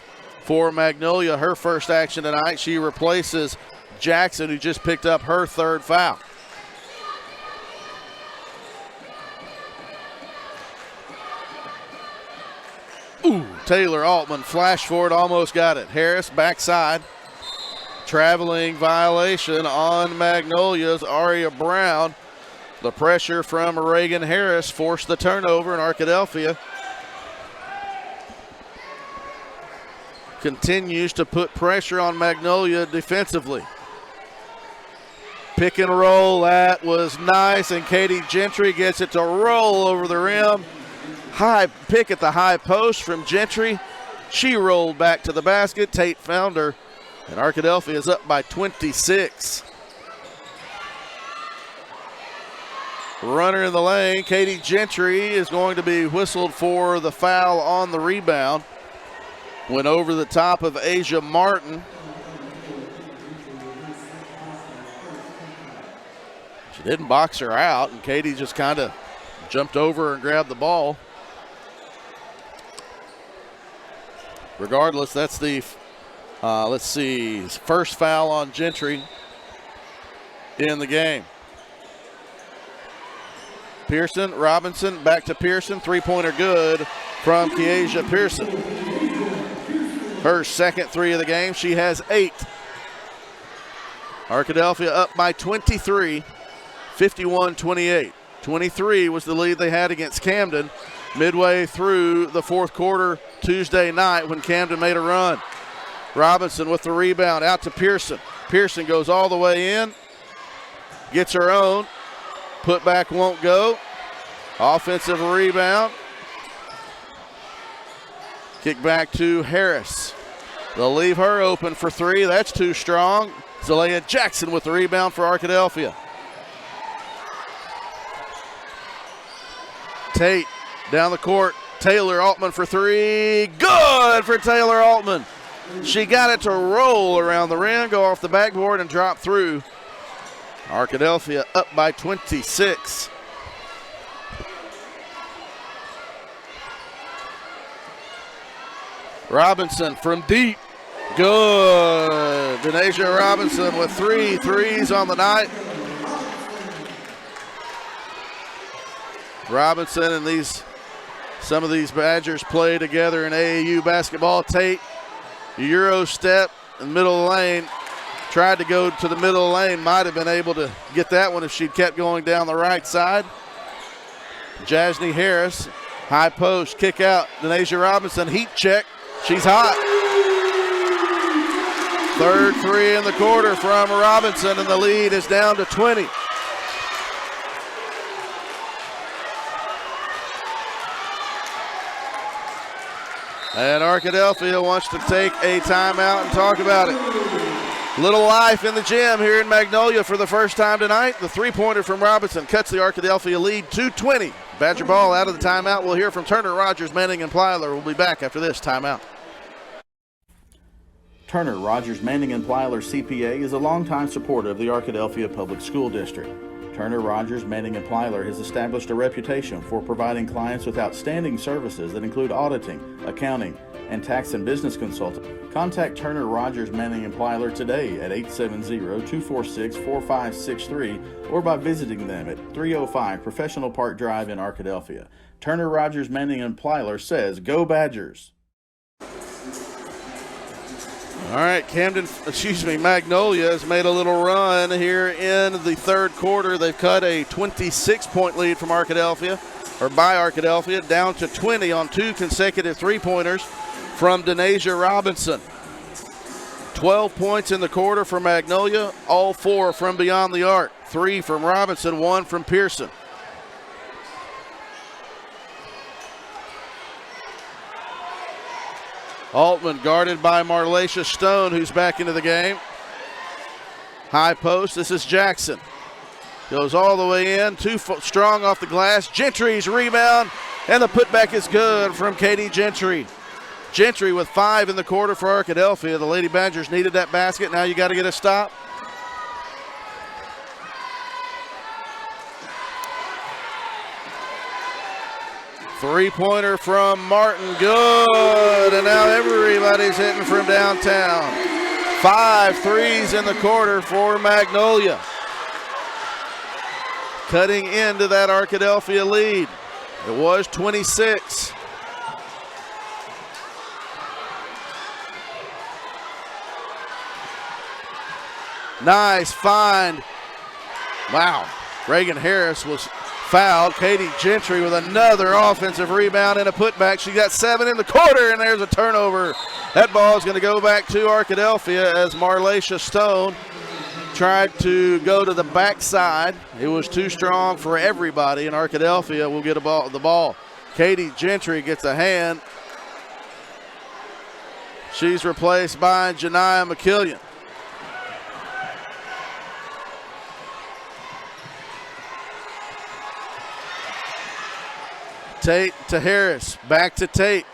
for Magnolia. Her first action tonight, she replaces Jackson, who just picked up her third foul. Ooh, Taylor Altman flashed for it, almost got it. Harris backside. Traveling violation on Magnolia's Aria Brown. The pressure from Reagan Harris forced the turnover, and Arkadelphia continues to put pressure on Magnolia defensively. Pick and roll, that was nice, and Katie Gentry gets it to roll over the rim. High pick at the high post from Gentry. She rolled back to the basket. Tate found her, and Arkadelphia is up by 26. Runner in the lane, Katie Gentry is going to be whistled for the foul on the rebound. Went over the top of Asia Martin. She didn't box her out, and Katie just kind of jumped over and grabbed the ball. Regardless, that's the, let's see, first foul on Gentry in the game. Pearson, Robinson, back to Pearson. Three-pointer good from Keasia Pearson. Her second three of the game. She has 8. Arkadelphia up by 23, 51-28. 23 was the lead they had against Camden midway through the fourth quarter Tuesday night when Camden made a run. Robinson with the rebound out to Pearson. Pearson goes all the way in, gets her own. Put back won't go. Offensive rebound. Kick back to Harris. They'll leave her open for 3. That's too strong. Zalea Jackson with the rebound for Arkadelphia. Tate down the court. Taylor Altman for 3. Good for Taylor Altman. She got it to roll around the rim, go off the backboard, and drop through. Arkadelphia up by 26. Robinson from deep. Good. Denasia Robinson with 3 threes on the night. Robinson and some of these Badgers play together in AAU basketball. Tate, Euro step in the middle of the lane. Tried to go to the middle of the lane. Might have been able to get that one if she'd kept going down the right side. Jasney Harris, high post, kick out. Denasia Robinson, heat check. She's hot. Third 3 in the quarter from Robinson, and the lead is down to 20. And Arkadelphia wants to take a timeout and talk about it. Little life in the gym here in Magnolia for the first time tonight. The three-pointer from Robinson cuts the Arkadelphia lead to 20. Badger ball out of the timeout. We'll hear from Turner, Rogers, Manning, and Plyler. We'll be back after this timeout. Turner, Rogers, Manning, and Plyler CPA is a longtime supporter of the Arkadelphia Public School District. Turner, Rogers, Manning, and Plyler has established a reputation for providing clients with outstanding services that include auditing, accounting, and tax and business consulting. Contact Turner, Rogers, Manning, and Plyler today at 870-246-4563 or by visiting them at 305 Professional Park Drive in Arkadelphia. Turner, Rogers, Manning, and Plyler says, "Go Badgers!" All right, Magnolia has made a little run here in the third quarter. They've cut a 26-point lead from Arkadelphia, or by Arkadelphia, down to 20 on 2 consecutive three-pointers from Denasia Robinson. 12 points in the quarter for Magnolia, all 4 from beyond the arc. 3 from Robinson, 1 from Pearson. Altman guarded by Marlacia Stone, who's back into the game. High post, this is Jackson. Goes all the way in, too strong off the glass. Gentry's rebound, and the putback is good from Katie Gentry. Gentry with 5 in the quarter for Arkadelphia. The Lady Badgers needed that basket. Now you got to get a stop. Three-pointer from Martin, good, and now everybody's hitting from downtown. 5 threes in the quarter for Magnolia. Cutting into that Arkadelphia lead. It was 26. Nice find. Wow, Reagan Harris was fouled. Katie Gentry with another offensive rebound and a putback. She got 7 in the quarter, and there's a turnover. That ball is going to go back to Arkadelphia as Marlacia Stone tried to go to the backside. It was too strong for everybody, and Arkadelphia will get the ball. Katie Gentry gets a hand. She's replaced by Janiah McKillian. Tate to Harris, back to Tate.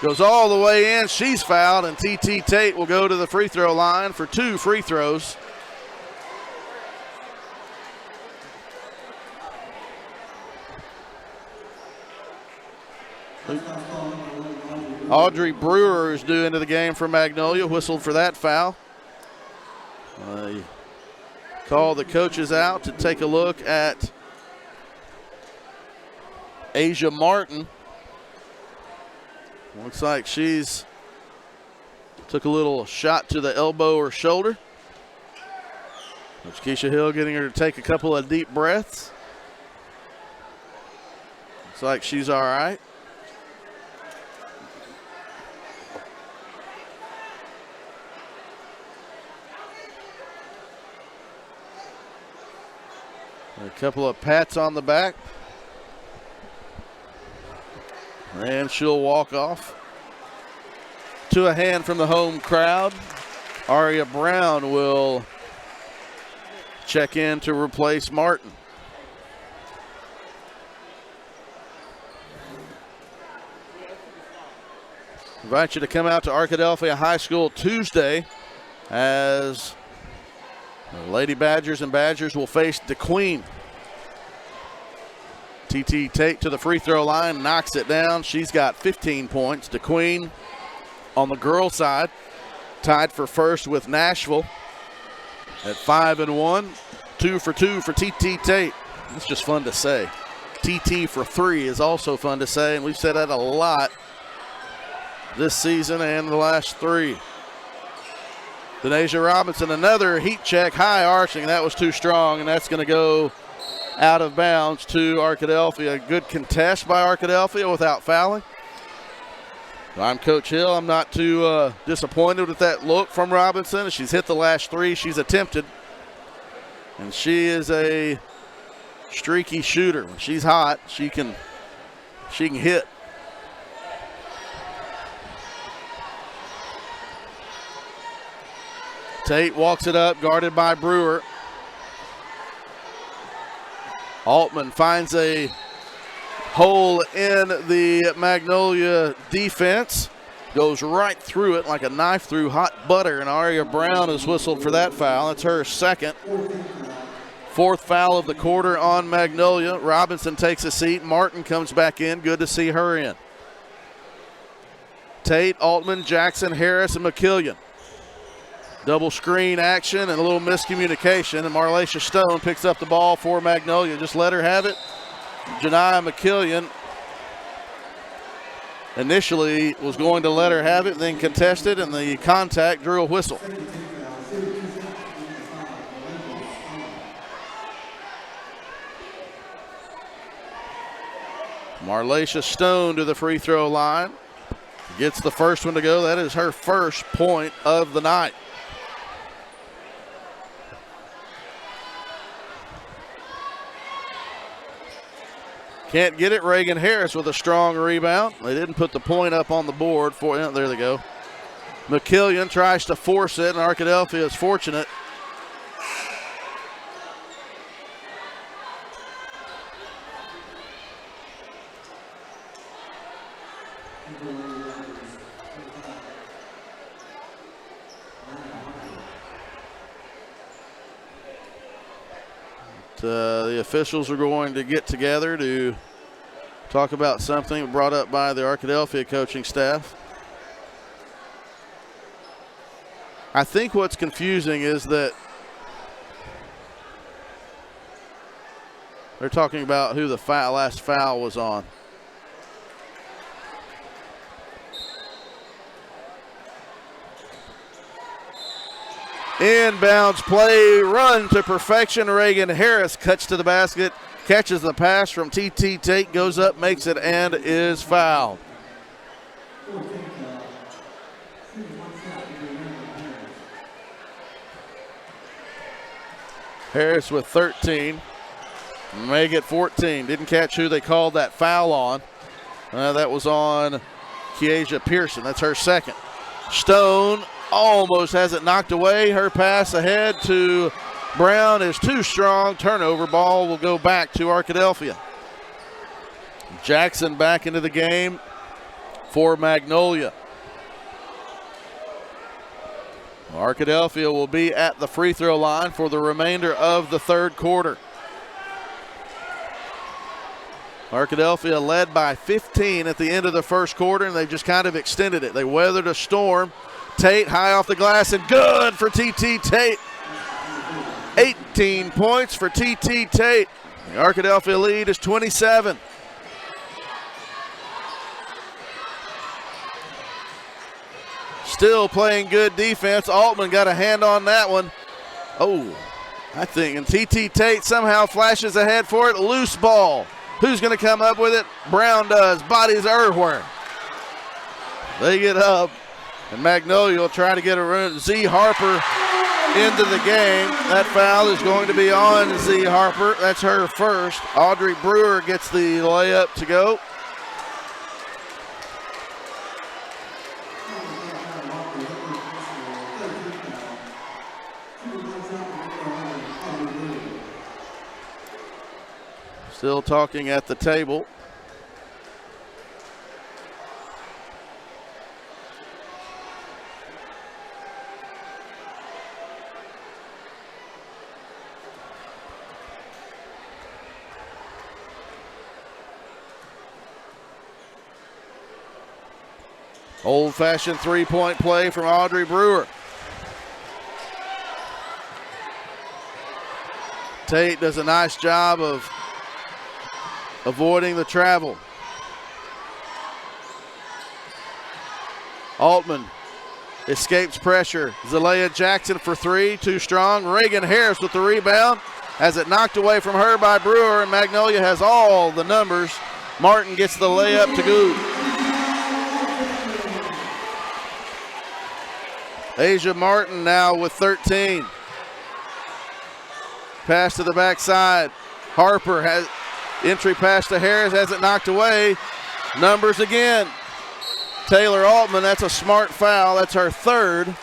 Goes all the way in, she's fouled, and TT Tate will go to the free throw line for 2 free throws. Audrey Brewer is due into the game for Magnolia, whistled for that foul. Call the coaches out to take a look at Asia Martin. Looks like she's took a little shot to the elbow or shoulder. Coach Keisha Hill getting her to take a couple of deep breaths. Looks like she's all right. A couple of pats on the back. And she'll walk off. To a hand from the home crowd. Aria Brown will check in to replace Martin. Invite you to come out to Arkadelphia High School Tuesday as the Lady Badgers and Badgers will face DeQueen. TT Tate to the free throw line, knocks it down. She's got 15 points. DeQueen on the girls' side, tied for first with Nashville at 5-1. 2 for 2 for TT Tate. It's just fun to say. TT for 3 is also fun to say, and we've said that a lot this season and the last 3. Denasia Robinson, another heat check, high arching. That was too strong, and that's going to go out of bounds to Arkadelphia. Good contest by Arkadelphia without fouling. I'm Coach Hill. I'm not too disappointed with that look from Robinson. She's hit the last 3 she's attempted, and she is a streaky shooter. When she's hot, she can hit. Tate walks it up, guarded by Brewer. Altman finds a hole in the Magnolia defense. Goes right through it like a knife through hot butter, and Aria Brown is whistled for that foul. That's her second. 4th foul of the quarter on Magnolia. Robinson takes a seat. Martin comes back in. Good to see her in. Tate, Altman, Jackson, Harris, and McKillian. Double screen action and a little miscommunication, and Marlacia Stone picks up the ball for Magnolia. Just let her have it. Janiyah McKillian initially was going to let her have it, then contested, and the contact drew a whistle. Marlacia Stone to the free throw line. Gets the first one to go. That is her first point of the night. Can't get it. Reagan Harris with a strong rebound. They didn't put the point up on the board for him. There they go. McKillian tries to force it, and Arkadelphia is fortunate. The officials are going to get together to talk about something brought up by the Arkadelphia coaching staff. I think what's confusing is that they're talking about who the last foul was on. Inbounds play, run to perfection. Reagan Harris cuts to the basket, catches the pass from TT Tate, goes up, makes it, and is fouled. Harris with 13. Make it 14. Didn't catch who they called that foul on. That was on Kiesha Pearson. That's her second. Stone almost has it knocked away. Her pass ahead to Brown is too strong. Turnover, ball will go back to Arkadelphia. Jackson back into the game for Magnolia. Arkadelphia will be at the free throw line for the remainder of the third quarter. Arkadelphia led by 15 at the end of the first quarter, and they just kind of extended it. They weathered a storm. Tate high off the glass and good for TT Tate. 18 points for TT Tate. The Arkadelphia lead is 27. Still playing good defense. Altman got a hand on that one. Oh, I think. And T.T. Tate somehow flashes ahead for it. Loose ball. Who's going to come up with it? Brown does. Bodies Irwin. They get up. And Magnolia will try to get a run. Z. Harper into the game. That foul is going to be on Z. Harper. That's her first. Audrey Brewer gets the layup to go. Still talking at the table. Old-fashioned three-point play from Audrey Brewer. Tate does a nice job of avoiding the travel. Altman escapes pressure. Zalea Jackson for three, too strong. Reagan Harris with the rebound. Has it knocked away from her by Brewer, and Magnolia has all the numbers. Martin gets the layup to go. Asia Martin now with 13. Pass to the backside. Harper has entry pass to Harris, has it knocked away. Numbers again. Taylor Altman, that's a smart foul. That's her third.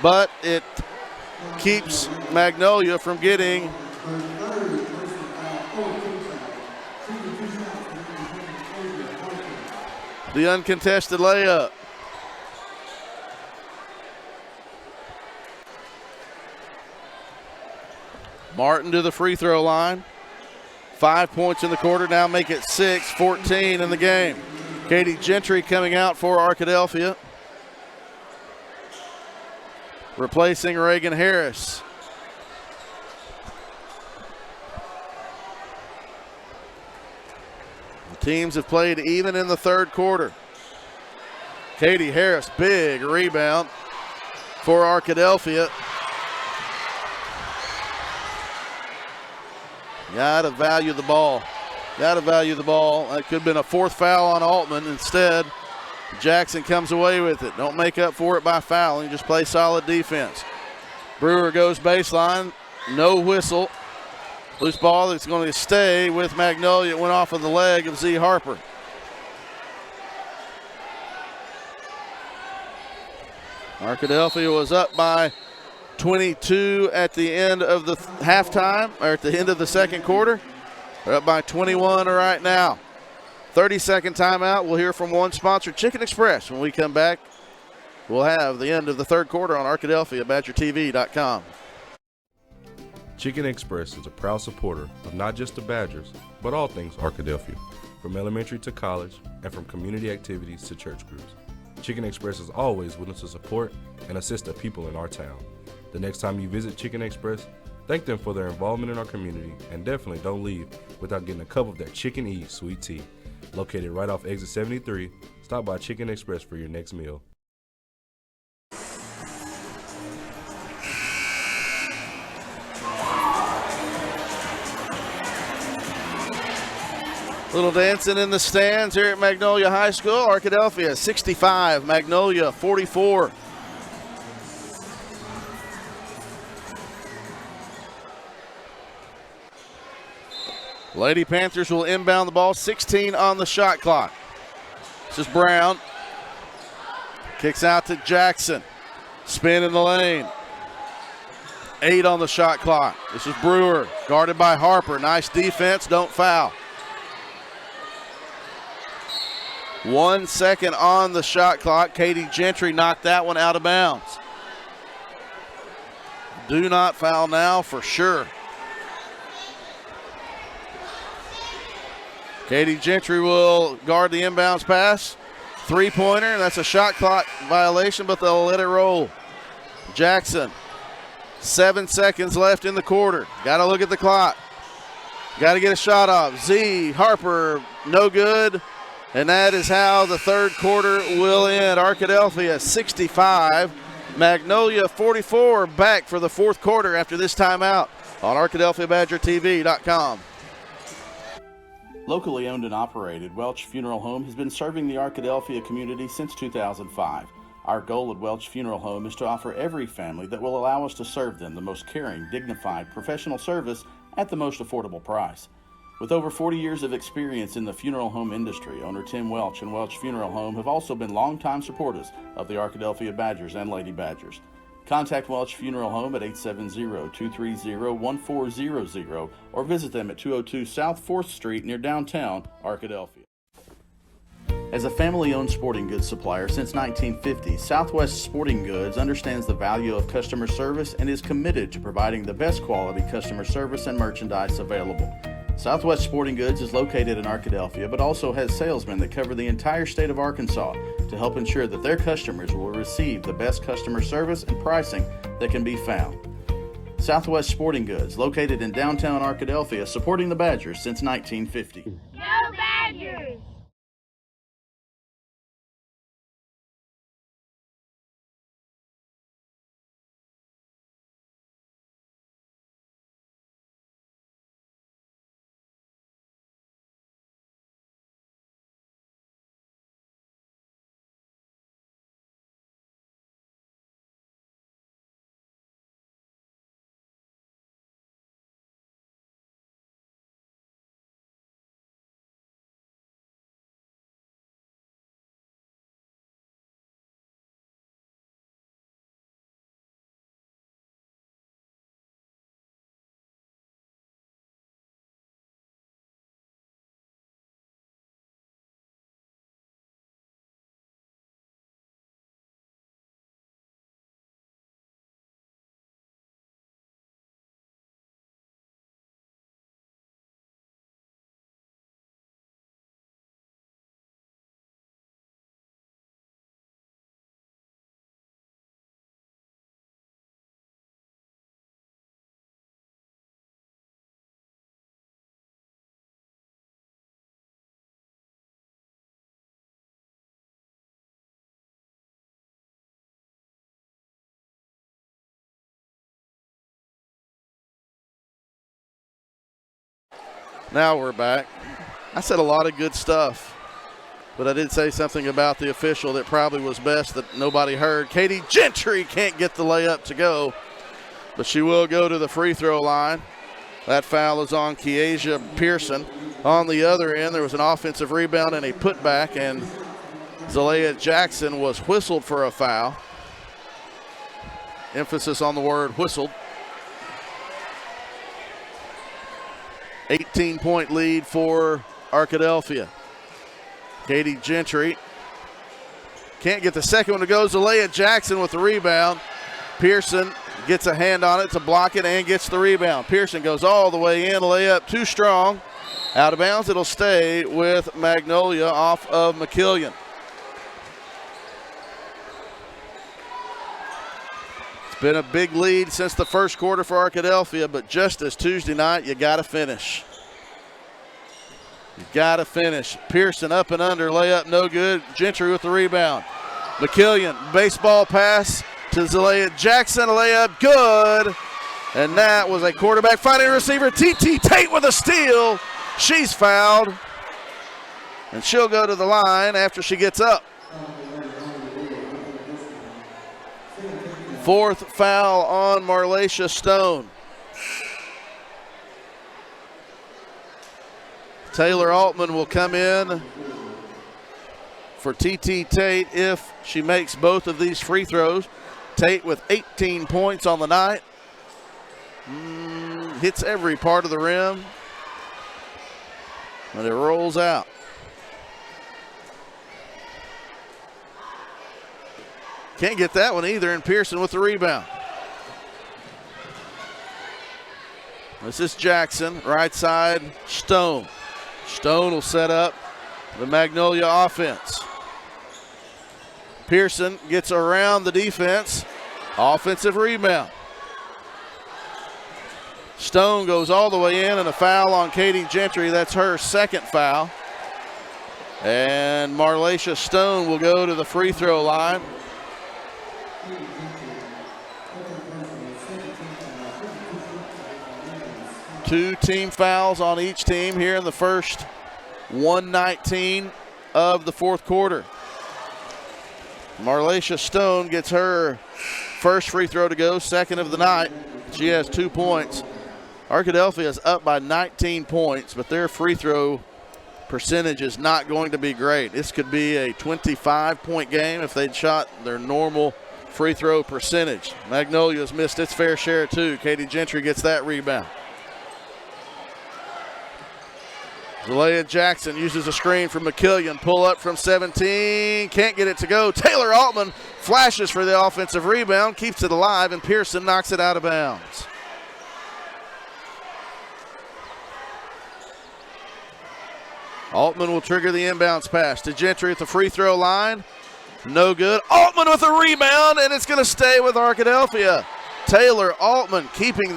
But it keeps Magnolia from getting the uncontested layup. Martin to the free throw line. 5 points in the quarter, now make it 6, 14 in the game. Katie Gentry coming out for Arkadelphia, replacing Reagan Harris. The teams have played even in the third quarter. Katie Harris, big rebound for Arkadelphia. Got to value the ball. Got to value the ball. That could have been a fourth foul on Altman. Instead, Jackson comes away with it. Don't make up for it by fouling. Just play solid defense. Brewer goes baseline. No whistle. Loose ball that's going to stay with Magnolia. It went off of the leg of Z. Harper. Arkadelphia was up by 22 at the end of the halftime, or at the end of the second quarter. They're up by 21 right now. 30-second timeout. We'll hear from one sponsor, Chicken Express. When we come back, we'll have the end of the third quarter on Arkadelphia, BadgerTV.com. Chicken Express is a proud supporter of not just the Badgers, but all things Arkadelphia, from elementary to college, and from community activities to church groups. Chicken Express is always willing to support and assist the people in our town. The next time you visit Chicken Express, thank them for their involvement in our community, and definitely don't leave without getting a cup of that Chicken E sweet tea. Located right off exit 73, stop by Chicken Express for your next meal. Little dancing in the stands here at Magnolia High School. Arkadelphia 65, Magnolia 44. Lady Panthers will inbound the ball, 16 on the shot clock. This is Brown. Kicks out to Jackson. Spin in the lane. 8 on the shot clock. This is Brewer, guarded by Harper. Nice defense, don't foul. 1 second on the shot clock. Katie Gentry knocked that one out of bounds. Do not foul now for sure. Katie Gentry will guard the inbounds pass. Three-pointer, that's a shot clock violation, but they'll let it roll. Jackson, 7 seconds left in the quarter. Got to look at the clock. Got to get a shot off. Z. Harper, no good. And that is how the third quarter will end. Arkadelphia 65, Magnolia 44. Back for the fourth quarter after this timeout on ArkadelphiaBadgerTV.com. Locally owned and operated, Welch Funeral Home has been serving the Arkadelphia community since 2005. Our goal at Welch Funeral Home is to offer every family that will allow us to serve them the most caring, dignified, professional service at the most affordable price. With over 40 years of experience in the funeral home industry, owner Tim Welch and Welch Funeral Home have also been longtime supporters of the Arkadelphia Badgers and Lady Badgers. Contact Welch Funeral Home at 870-230-1400 or visit them at 202 South 4th Street near downtown Arkadelphia. As a family-owned sporting goods supplier since 1950, Southwest Sporting Goods understands the value of customer service and is committed to providing the best quality customer service and merchandise available. Southwest Sporting Goods is located in Arkadelphia, but also has salesmen that cover the entire state of Arkansas to help ensure that their customers will receive the best customer service and pricing that can be found. Southwest Sporting Goods, located in downtown Arkadelphia, supporting the Badgers since 1950. Go Badgers! Now we're back. I said a lot of good stuff, but I did say something about the official that probably was best that nobody heard. Katie Gentry can't get the layup to go, but she will go to the free throw line. That foul is on Keasia Pearson. On the other end, there was an offensive rebound and a putback, and Zalea Jackson was whistled for a foul. Emphasis on the word whistled. 18-point lead for Arkadelphia. Katie Gentry can't get the second one to go. Zalea Jackson with the rebound. Pearson gets a hand on it to block it and gets the rebound. Pearson goes all the way in, layup too strong. Out of bounds, it'll stay with Magnolia off of McKillian. It's been a big lead since the first quarter for Arkadelphia, but just as Tuesday night, you got to finish. You got to finish. Pearson up and under, layup no good. Gentry with the rebound. McKillian, baseball pass to Zalea Jackson, a layup good. And that was a quarterback finding a receiver. T.T. Tate with a steal. She's fouled. And she'll go to the line after she gets up. Fourth foul on Marlacia Stone. Taylor Altman will come in for T.T. Tate if she makes both of these free throws. Tate with 18 points on the night. Hits every part of the rim. And it rolls out. Can't get that one either, and Pearson with the rebound. This is Jackson, right side, Stone. Stone will set up the Magnolia offense. Pearson gets around the defense. Offensive rebound. Stone goes all the way in, and a foul on Katie Gentry. That's her second foul. And Marlacia Stone will go to the free throw line. Two team fouls on each team here in the first 1:19 of the fourth quarter. Marlacia Stone gets her first free throw to go, second of the night. She has 2 points. Arkadelphia is up by 19 points, but their free throw percentage is not going to be great. This could be a 25-point game if they'd shot their normal free throw percentage. Magnolia's missed its fair share too. Katie Gentry gets that rebound. Zalea Jackson uses a screen from McKillian. Pull up from 17. Can't get it to go. Taylor Altman flashes for the offensive rebound. Keeps it alive, and Pearson knocks it out of bounds. Altman will trigger the inbounds pass to Gentry at the free throw line. No good. Altman with a rebound, and it's going to stay with Arkadelphia. Taylor Altman keeping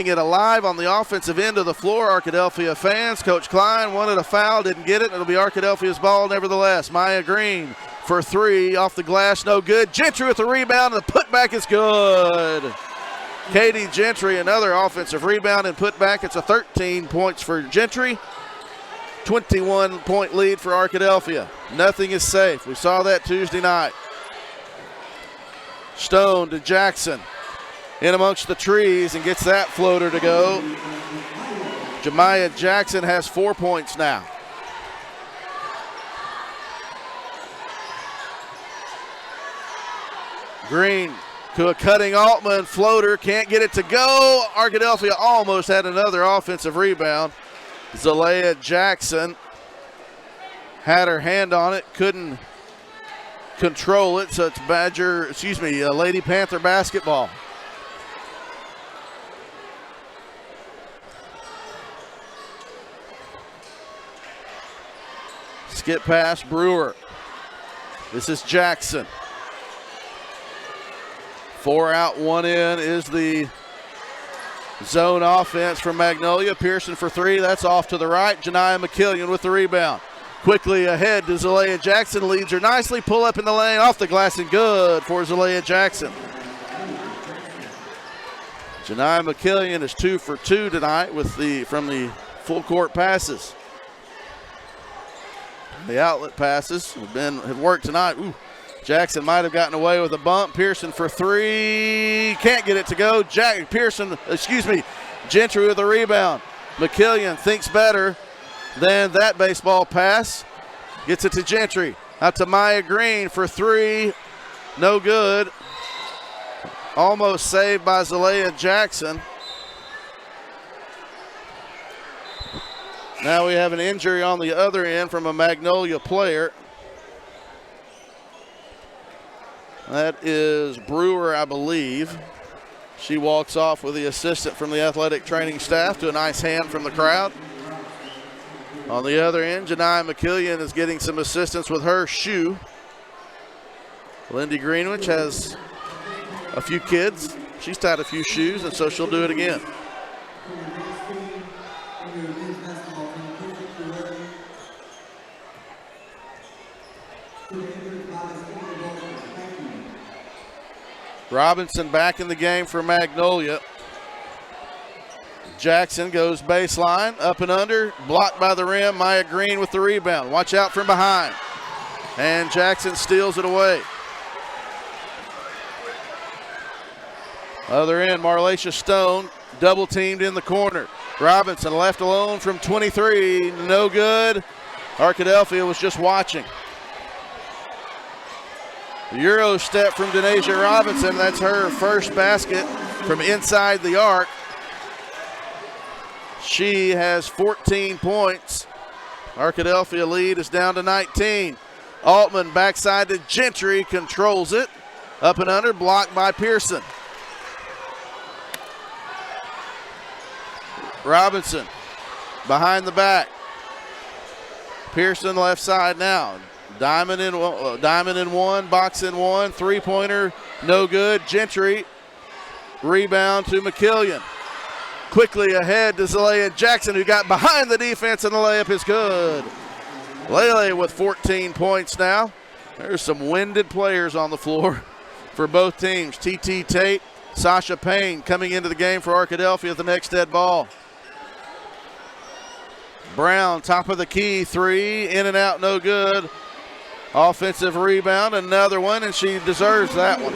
it alive on the offensive end of the floor. Arkadelphia fans, Coach Klein wanted a foul, didn't get it. It'll be Arkadelphia's ball nevertheless. Maya Green for three, off the glass, no good. Gentry with the rebound, and the putback is good. Katie Gentry, another offensive rebound and putback. It's a 13 points for Gentry. 21-point lead for Arkadelphia. Nothing is safe. We saw that Tuesday night. Stone to Jackson. In amongst the trees and gets that floater to go. Jemiah Jackson has 4 points now. Green to a cutting Altman floater. Can't get it to go. Arkadelphia almost had another offensive rebound. Zalea Jackson had her hand on it, couldn't control it, so it's Lady Panther basketball. Skip pass, Brewer. This is Jackson. 4 out, 1 in is the zone offense from Magnolia. Pearson for three. That's off to the right. Janiah McKillian with the rebound. Quickly ahead to Zalea Jackson. Leads her nicely. Pull up in the lane. Off the glass and good for Zalea Jackson. Janiah McKillian is 2 for 2 tonight from the full court passes. The outlet passes have worked tonight. Ooh. Jackson might have gotten away with a bump. Pearson for three. Can't get it to go. Gentry with a rebound. McKillian thinks better than that baseball pass. Gets it to Gentry. Out to Maya Green for three. No good. Almost saved by Zalea Jackson. Now we have an injury on the other end from a Magnolia player. That is Brewer, I believe. She walks off with the assistant from the athletic training staff to a nice hand from the crowd. On the other end, Janiah McKillian is getting some assistance with her shoe. Lindy Greenwich has a few kids. She's tied a few shoes, and so she'll do it again. Robinson back in the game for Magnolia. Jackson goes baseline, up and under, blocked by the rim. Maya Green with the rebound. Watch out from behind. And Jackson steals it away. Other end, Marlacia Stone, double teamed in the corner. Robinson left alone from 23, no good. Arkadelphia was just watching. Euro step from Denasia Robinson. That's her first basket from inside the arc. She has 14 points. Arkadelphia lead is down to 19. Altman backside to Gentry, controls it. Up and under, blocked by Pearson. Robinson behind the back. Pearson left side now. Diamond in one, box in one, three-pointer, no good. Gentry, rebound to McKillian. Quickly ahead to Zalea Jackson, who got behind the defense, and the layup is good. Lele with 14 points now. There's some winded players on the floor for both teams. T.T. Tate, Sasha Payne coming into the game for Arkadelphia at the next dead ball. Brown, top of the key, three, in and out, no good. Offensive rebound, another one, and she deserves that one.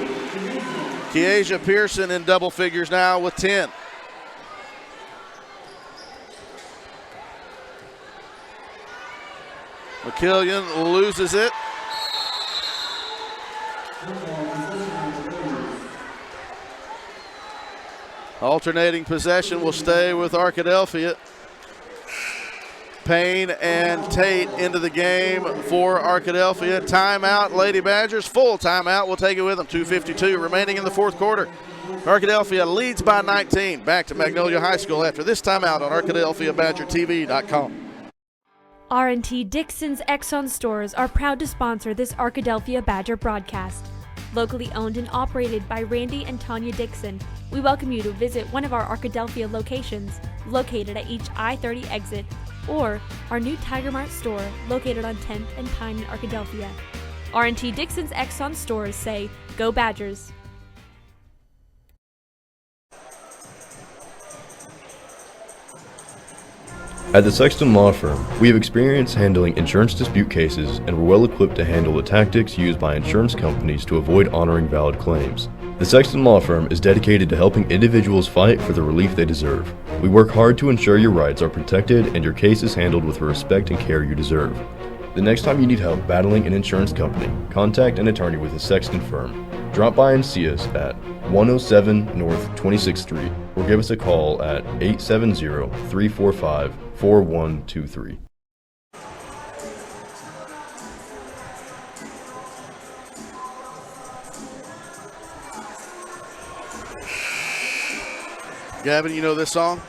Kiesha Pearson in double figures now with 10. McKillian loses it. Alternating possession will stay with Arkadelphia. Payne and Tate into the game for Arkadelphia. Timeout, Lady Badgers. Full timeout. We'll take it with them. 2:52 remaining in the fourth quarter. Arkadelphia leads by 19. Back to Magnolia High School after this timeout on ArkadelphiaBadgerTV.com. R&T Dixon's Exxon stores are proud to sponsor this Arkadelphia Badger broadcast. Locally owned and operated by Randy and Tanya Dixon, we welcome you to visit one of our Arkadelphia locations located at each I-30 exit, or our new Tiger Mart store located on 10th and Pine in Arkadelphia. R&T Dixon's Exxon stores say, "Go Badgers." At the Sexton Law Firm, we have experience handling insurance dispute cases and we're well equipped to handle the tactics used by insurance companies to avoid honoring valid claims. The Sexton Law Firm is dedicated to helping individuals fight for the relief they deserve. We work hard to ensure your rights are protected and your case is handled with the respect and care you deserve. The next time you need help battling an insurance company, contact an attorney with the Sexton Firm. Drop by and see us at 107 North 26th Street or give us a call at 870-345-4123. Gavin, you know this song?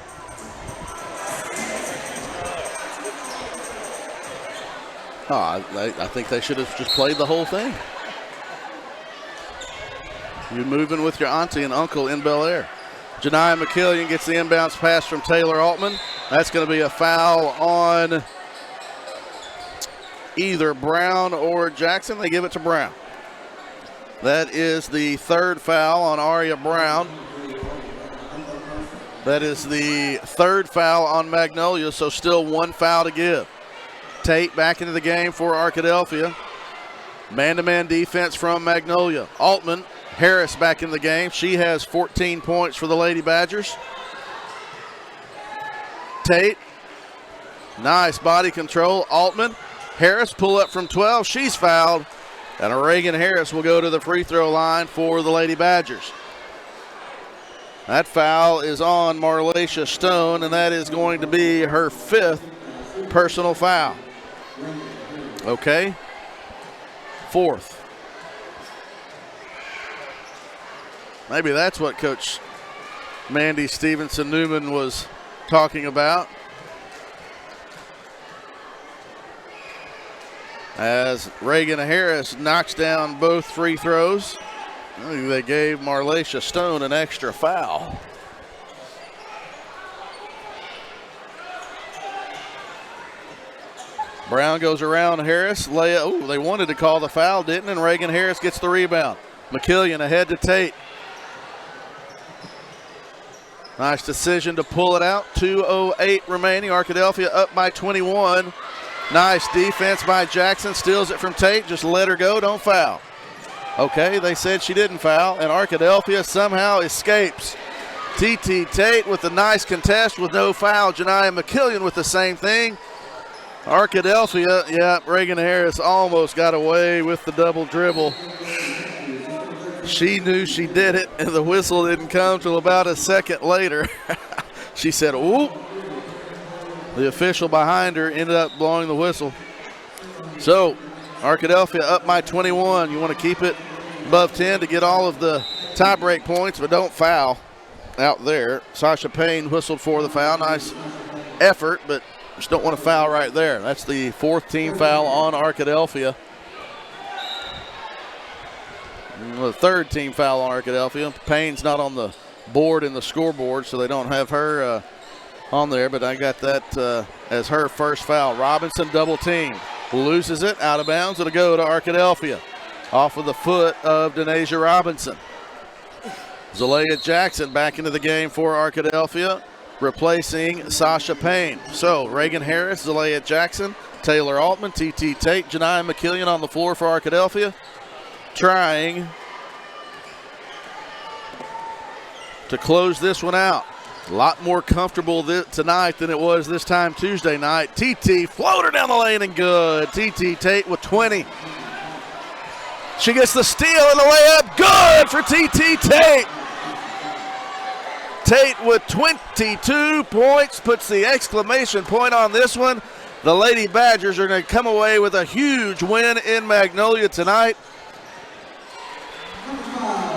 Oh, I think they should have just played the whole thing. You're moving with your auntie and uncle in Bel Air. Janiah McKillian gets the inbounds pass from Taylor Altman. That's going to be a foul on either Brown or Jackson. They give it to Brown. That is the third foul on Aria Brown. That is the third foul on Magnolia, so still one foul to give. Tate back into the game for Arkadelphia. Man-to-man defense from Magnolia. Altman, Harris back in the game. She has 14 points for the Lady Badgers. Tate, nice body control. Altman, Harris pull up from 12. She's fouled. And Reagan Harris will go to the free throw line for the Lady Badgers. That foul is on Marlacia Stone, and that is going to be her fifth personal foul. Okay. Fourth. Maybe that's what Coach Mandy Stevenson-Newman was talking about. As Reagan Harris knocks down both free throws. I think they gave Marlacia Stone an extra foul. Brown goes around Harris. Ooh, they wanted to call the foul, didn't? And Reagan Harris gets the rebound. McKillian ahead to Tate. Nice decision to pull it out. 2:08 remaining. Arkadelphia up by 21. Nice defense by Jackson. Steals it from Tate. Just let her go. Don't foul. Okay, they said she didn't foul, and Arkadelphia somehow escapes. T.T. Tate with a nice contest with no foul. Janiah McKillian with the same thing. Arkadelphia, yeah, Reagan Harris almost got away with the double dribble. She knew she did it, and the whistle didn't come till about a second later. She said, ooh. The official behind her ended up blowing the whistle. So, Arkadelphia up by 21. You want to keep it above 10 to get all of the tie-break points, but don't foul out there. Sasha Payne whistled for the foul. Nice effort, but just don't want to foul right there. That's the fourth team foul on Arkadelphia. The third team foul on Arkadelphia. Payne's not on the board in the scoreboard, so they don't have her on there, but I got that as her first foul. Robinson double team. loses it out of bounds. It'll go to Arkadelphia off of the foot of Denasia Robinson. Zalea Jackson back into the game for Arkadelphia, replacing Sasha Payne. So Reagan Harris, Zalea Jackson, Taylor Altman, T.T. Tate, Janiah McKillian on the floor for Arkadelphia, trying to close this one out. A lot more comfortable tonight than it was this time Tuesday night. T.T. floater down the lane and good. T.T. Tate with 20. She gets the steal and the layup. Good for T.T. Tate. Tate with 22 points puts the exclamation point on this one. The Lady Badgers are going to come away with a huge win in Magnolia tonight.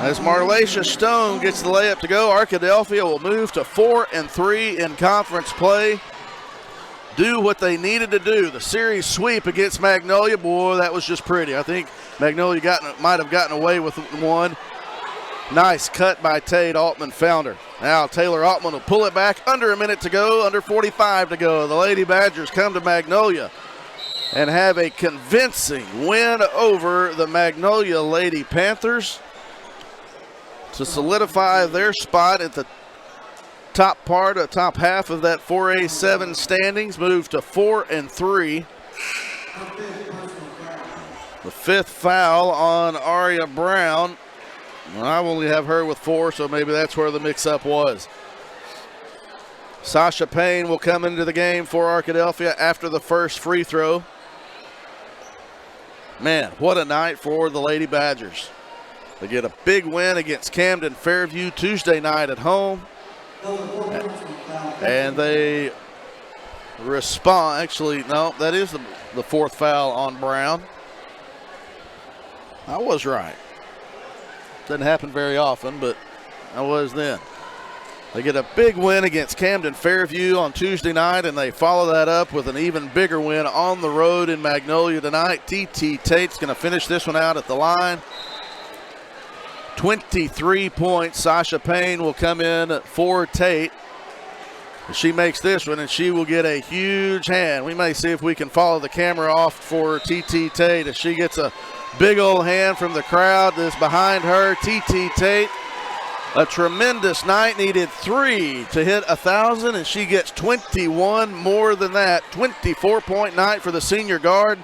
As Marlacia Stone gets the layup to go, Arkadelphia will move to 4-3 in conference play. Do what they needed to do. The series sweep against Magnolia, boy, that was just pretty. I think Magnolia might have gotten away with one. Nice cut by Tate. Altman found her. Now Taylor Altman will pull it back. Under a minute to go, under 45 to go. The Lady Badgers come to Magnolia and have a convincing win over the Magnolia Lady Panthers to solidify their spot at the top half of that 4A7 standings, move to 4-3. The fifth foul on Aria Brown. I only have her with 4, so maybe that's where the mix-up was. Sasha Payne will come into the game for Arkadelphia after the first free throw. Man, what a night for the Lady Badgers. They get a big win against Camden Fairview Tuesday night at home. And they respond. Actually, no, that is the fourth foul on Brown. I was right. Doesn't happen very often, but I was then. They get a big win against Camden Fairview on Tuesday night, and they follow that up with an even bigger win on the road in Magnolia tonight. T.T. Tate's going to finish this one out at the line. 23 points. Sasha Payne will come in for Tate. She makes this one, and she will get a huge hand. We may see if we can follow the camera off for T.T. Tate as she gets a big old hand from the crowd that's behind her. T.T. Tate, a tremendous night, needed 3 to hit 1,000, and she gets 21 more than that. 24-point night for the senior guard.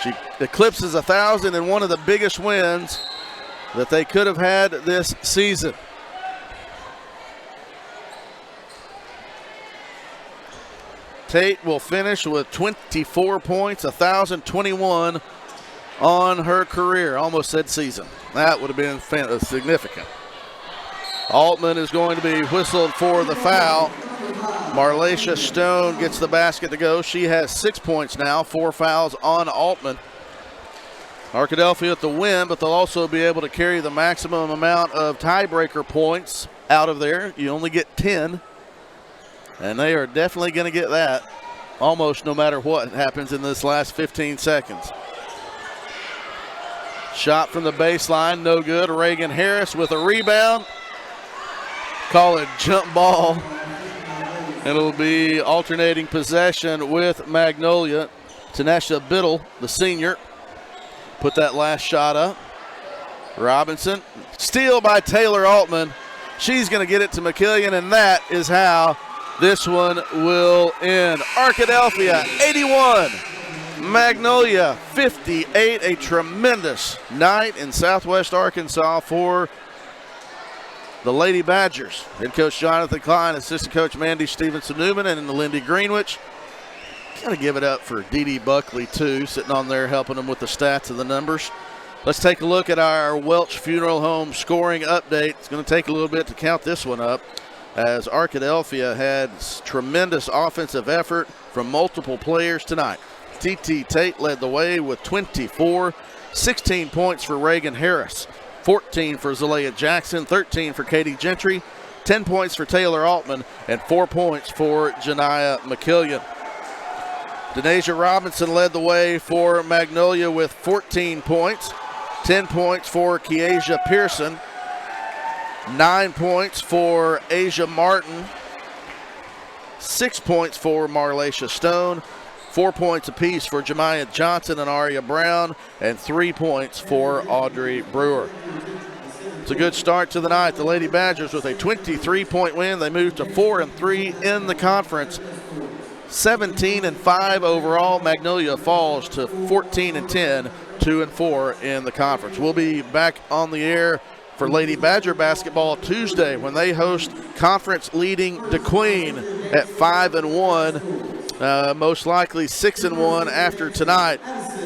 She eclipses 1,000 in one of the biggest wins that they could have had this season. Tate will finish with 24 points, 1,021 on her career. Almost said season. That would have been significant. Altman is going to be whistled for the foul. Marlacia Stone gets the basket to go. She has 6 points now, 4 fouls on Altman. Arkadelphia at the win, but they'll also be able to carry the maximum amount of tiebreaker points out of there. You only get 10, and they are definitely going to get that almost no matter what happens in this last 15 seconds. Shot from the baseline, no good. Reagan Harris with a rebound. Call it jump ball. It'll be alternating possession with Magnolia. Tanesha Biddle, the senior, put that last shot up. Robinson, steal by Taylor Altman. She's going to get it to McKillian, and that is how this one will end. Arkadelphia 81, Magnolia 58. A tremendous night in Southwest Arkansas for the Lady Badgers. Head coach Jonathan Klein, assistant coach Mandy Stevenson-Newman, and Lindy Greenwich. Got to give it up for Dee Dee Buckley, too, sitting on there helping them with the stats and the numbers. Let's take a look at our Welch Funeral Home scoring update. It's going to take a little bit to count this one up, as Arkadelphia had tremendous offensive effort from multiple players tonight. T.T. Tate led the way with 24, 16 points for Reagan Harris, 14 for Zalea Jackson, 13 for Katie Gentry, 10 points for Taylor Altman, and 4 points for Janiah McKillian. Denasia Robinson led the way for Magnolia with 14 points, 10 points for Kiesha Pearson, 9 points for Asia Martin, 6 points for Marlacia Stone, 4 points apiece for Jemiah Johnson and Aria Brown, and 3 points for Audrey Brewer. It's a good start to the night. The Lady Badgers with a 23-point win. They move to 4-3 in the conference. 17-5 overall. Magnolia falls to 14-10, 2-4 in the conference. We'll be back on the air for Lady Badger basketball Tuesday when they host conference-leading DeQueen at 5-1, most likely 6-1 after tonight.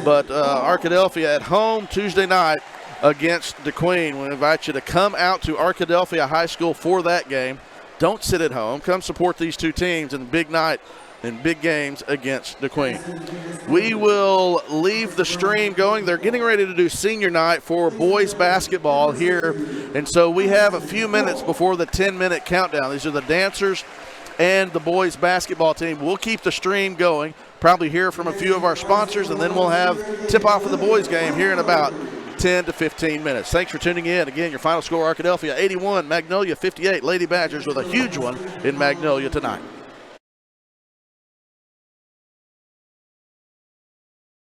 But Arkadelphia at home Tuesday night against DeQueen. We invite you to come out to Arkadelphia High School for that game. Don't sit at home. Come support these two teams in the big night and big games against DeQueen. We will leave the stream going. They're getting ready to do senior night for boys basketball here, and so we have a few minutes before the 10-minute countdown. These are the dancers and the boys basketball team. We'll keep the stream going, probably hear from a few of our sponsors, and then we'll have tip-off of the boys game here in about 10 to 15 minutes. Thanks for tuning in. Again, your final score, Arkadelphia 81, Magnolia 58. Lady Badgers with a huge one in Magnolia tonight.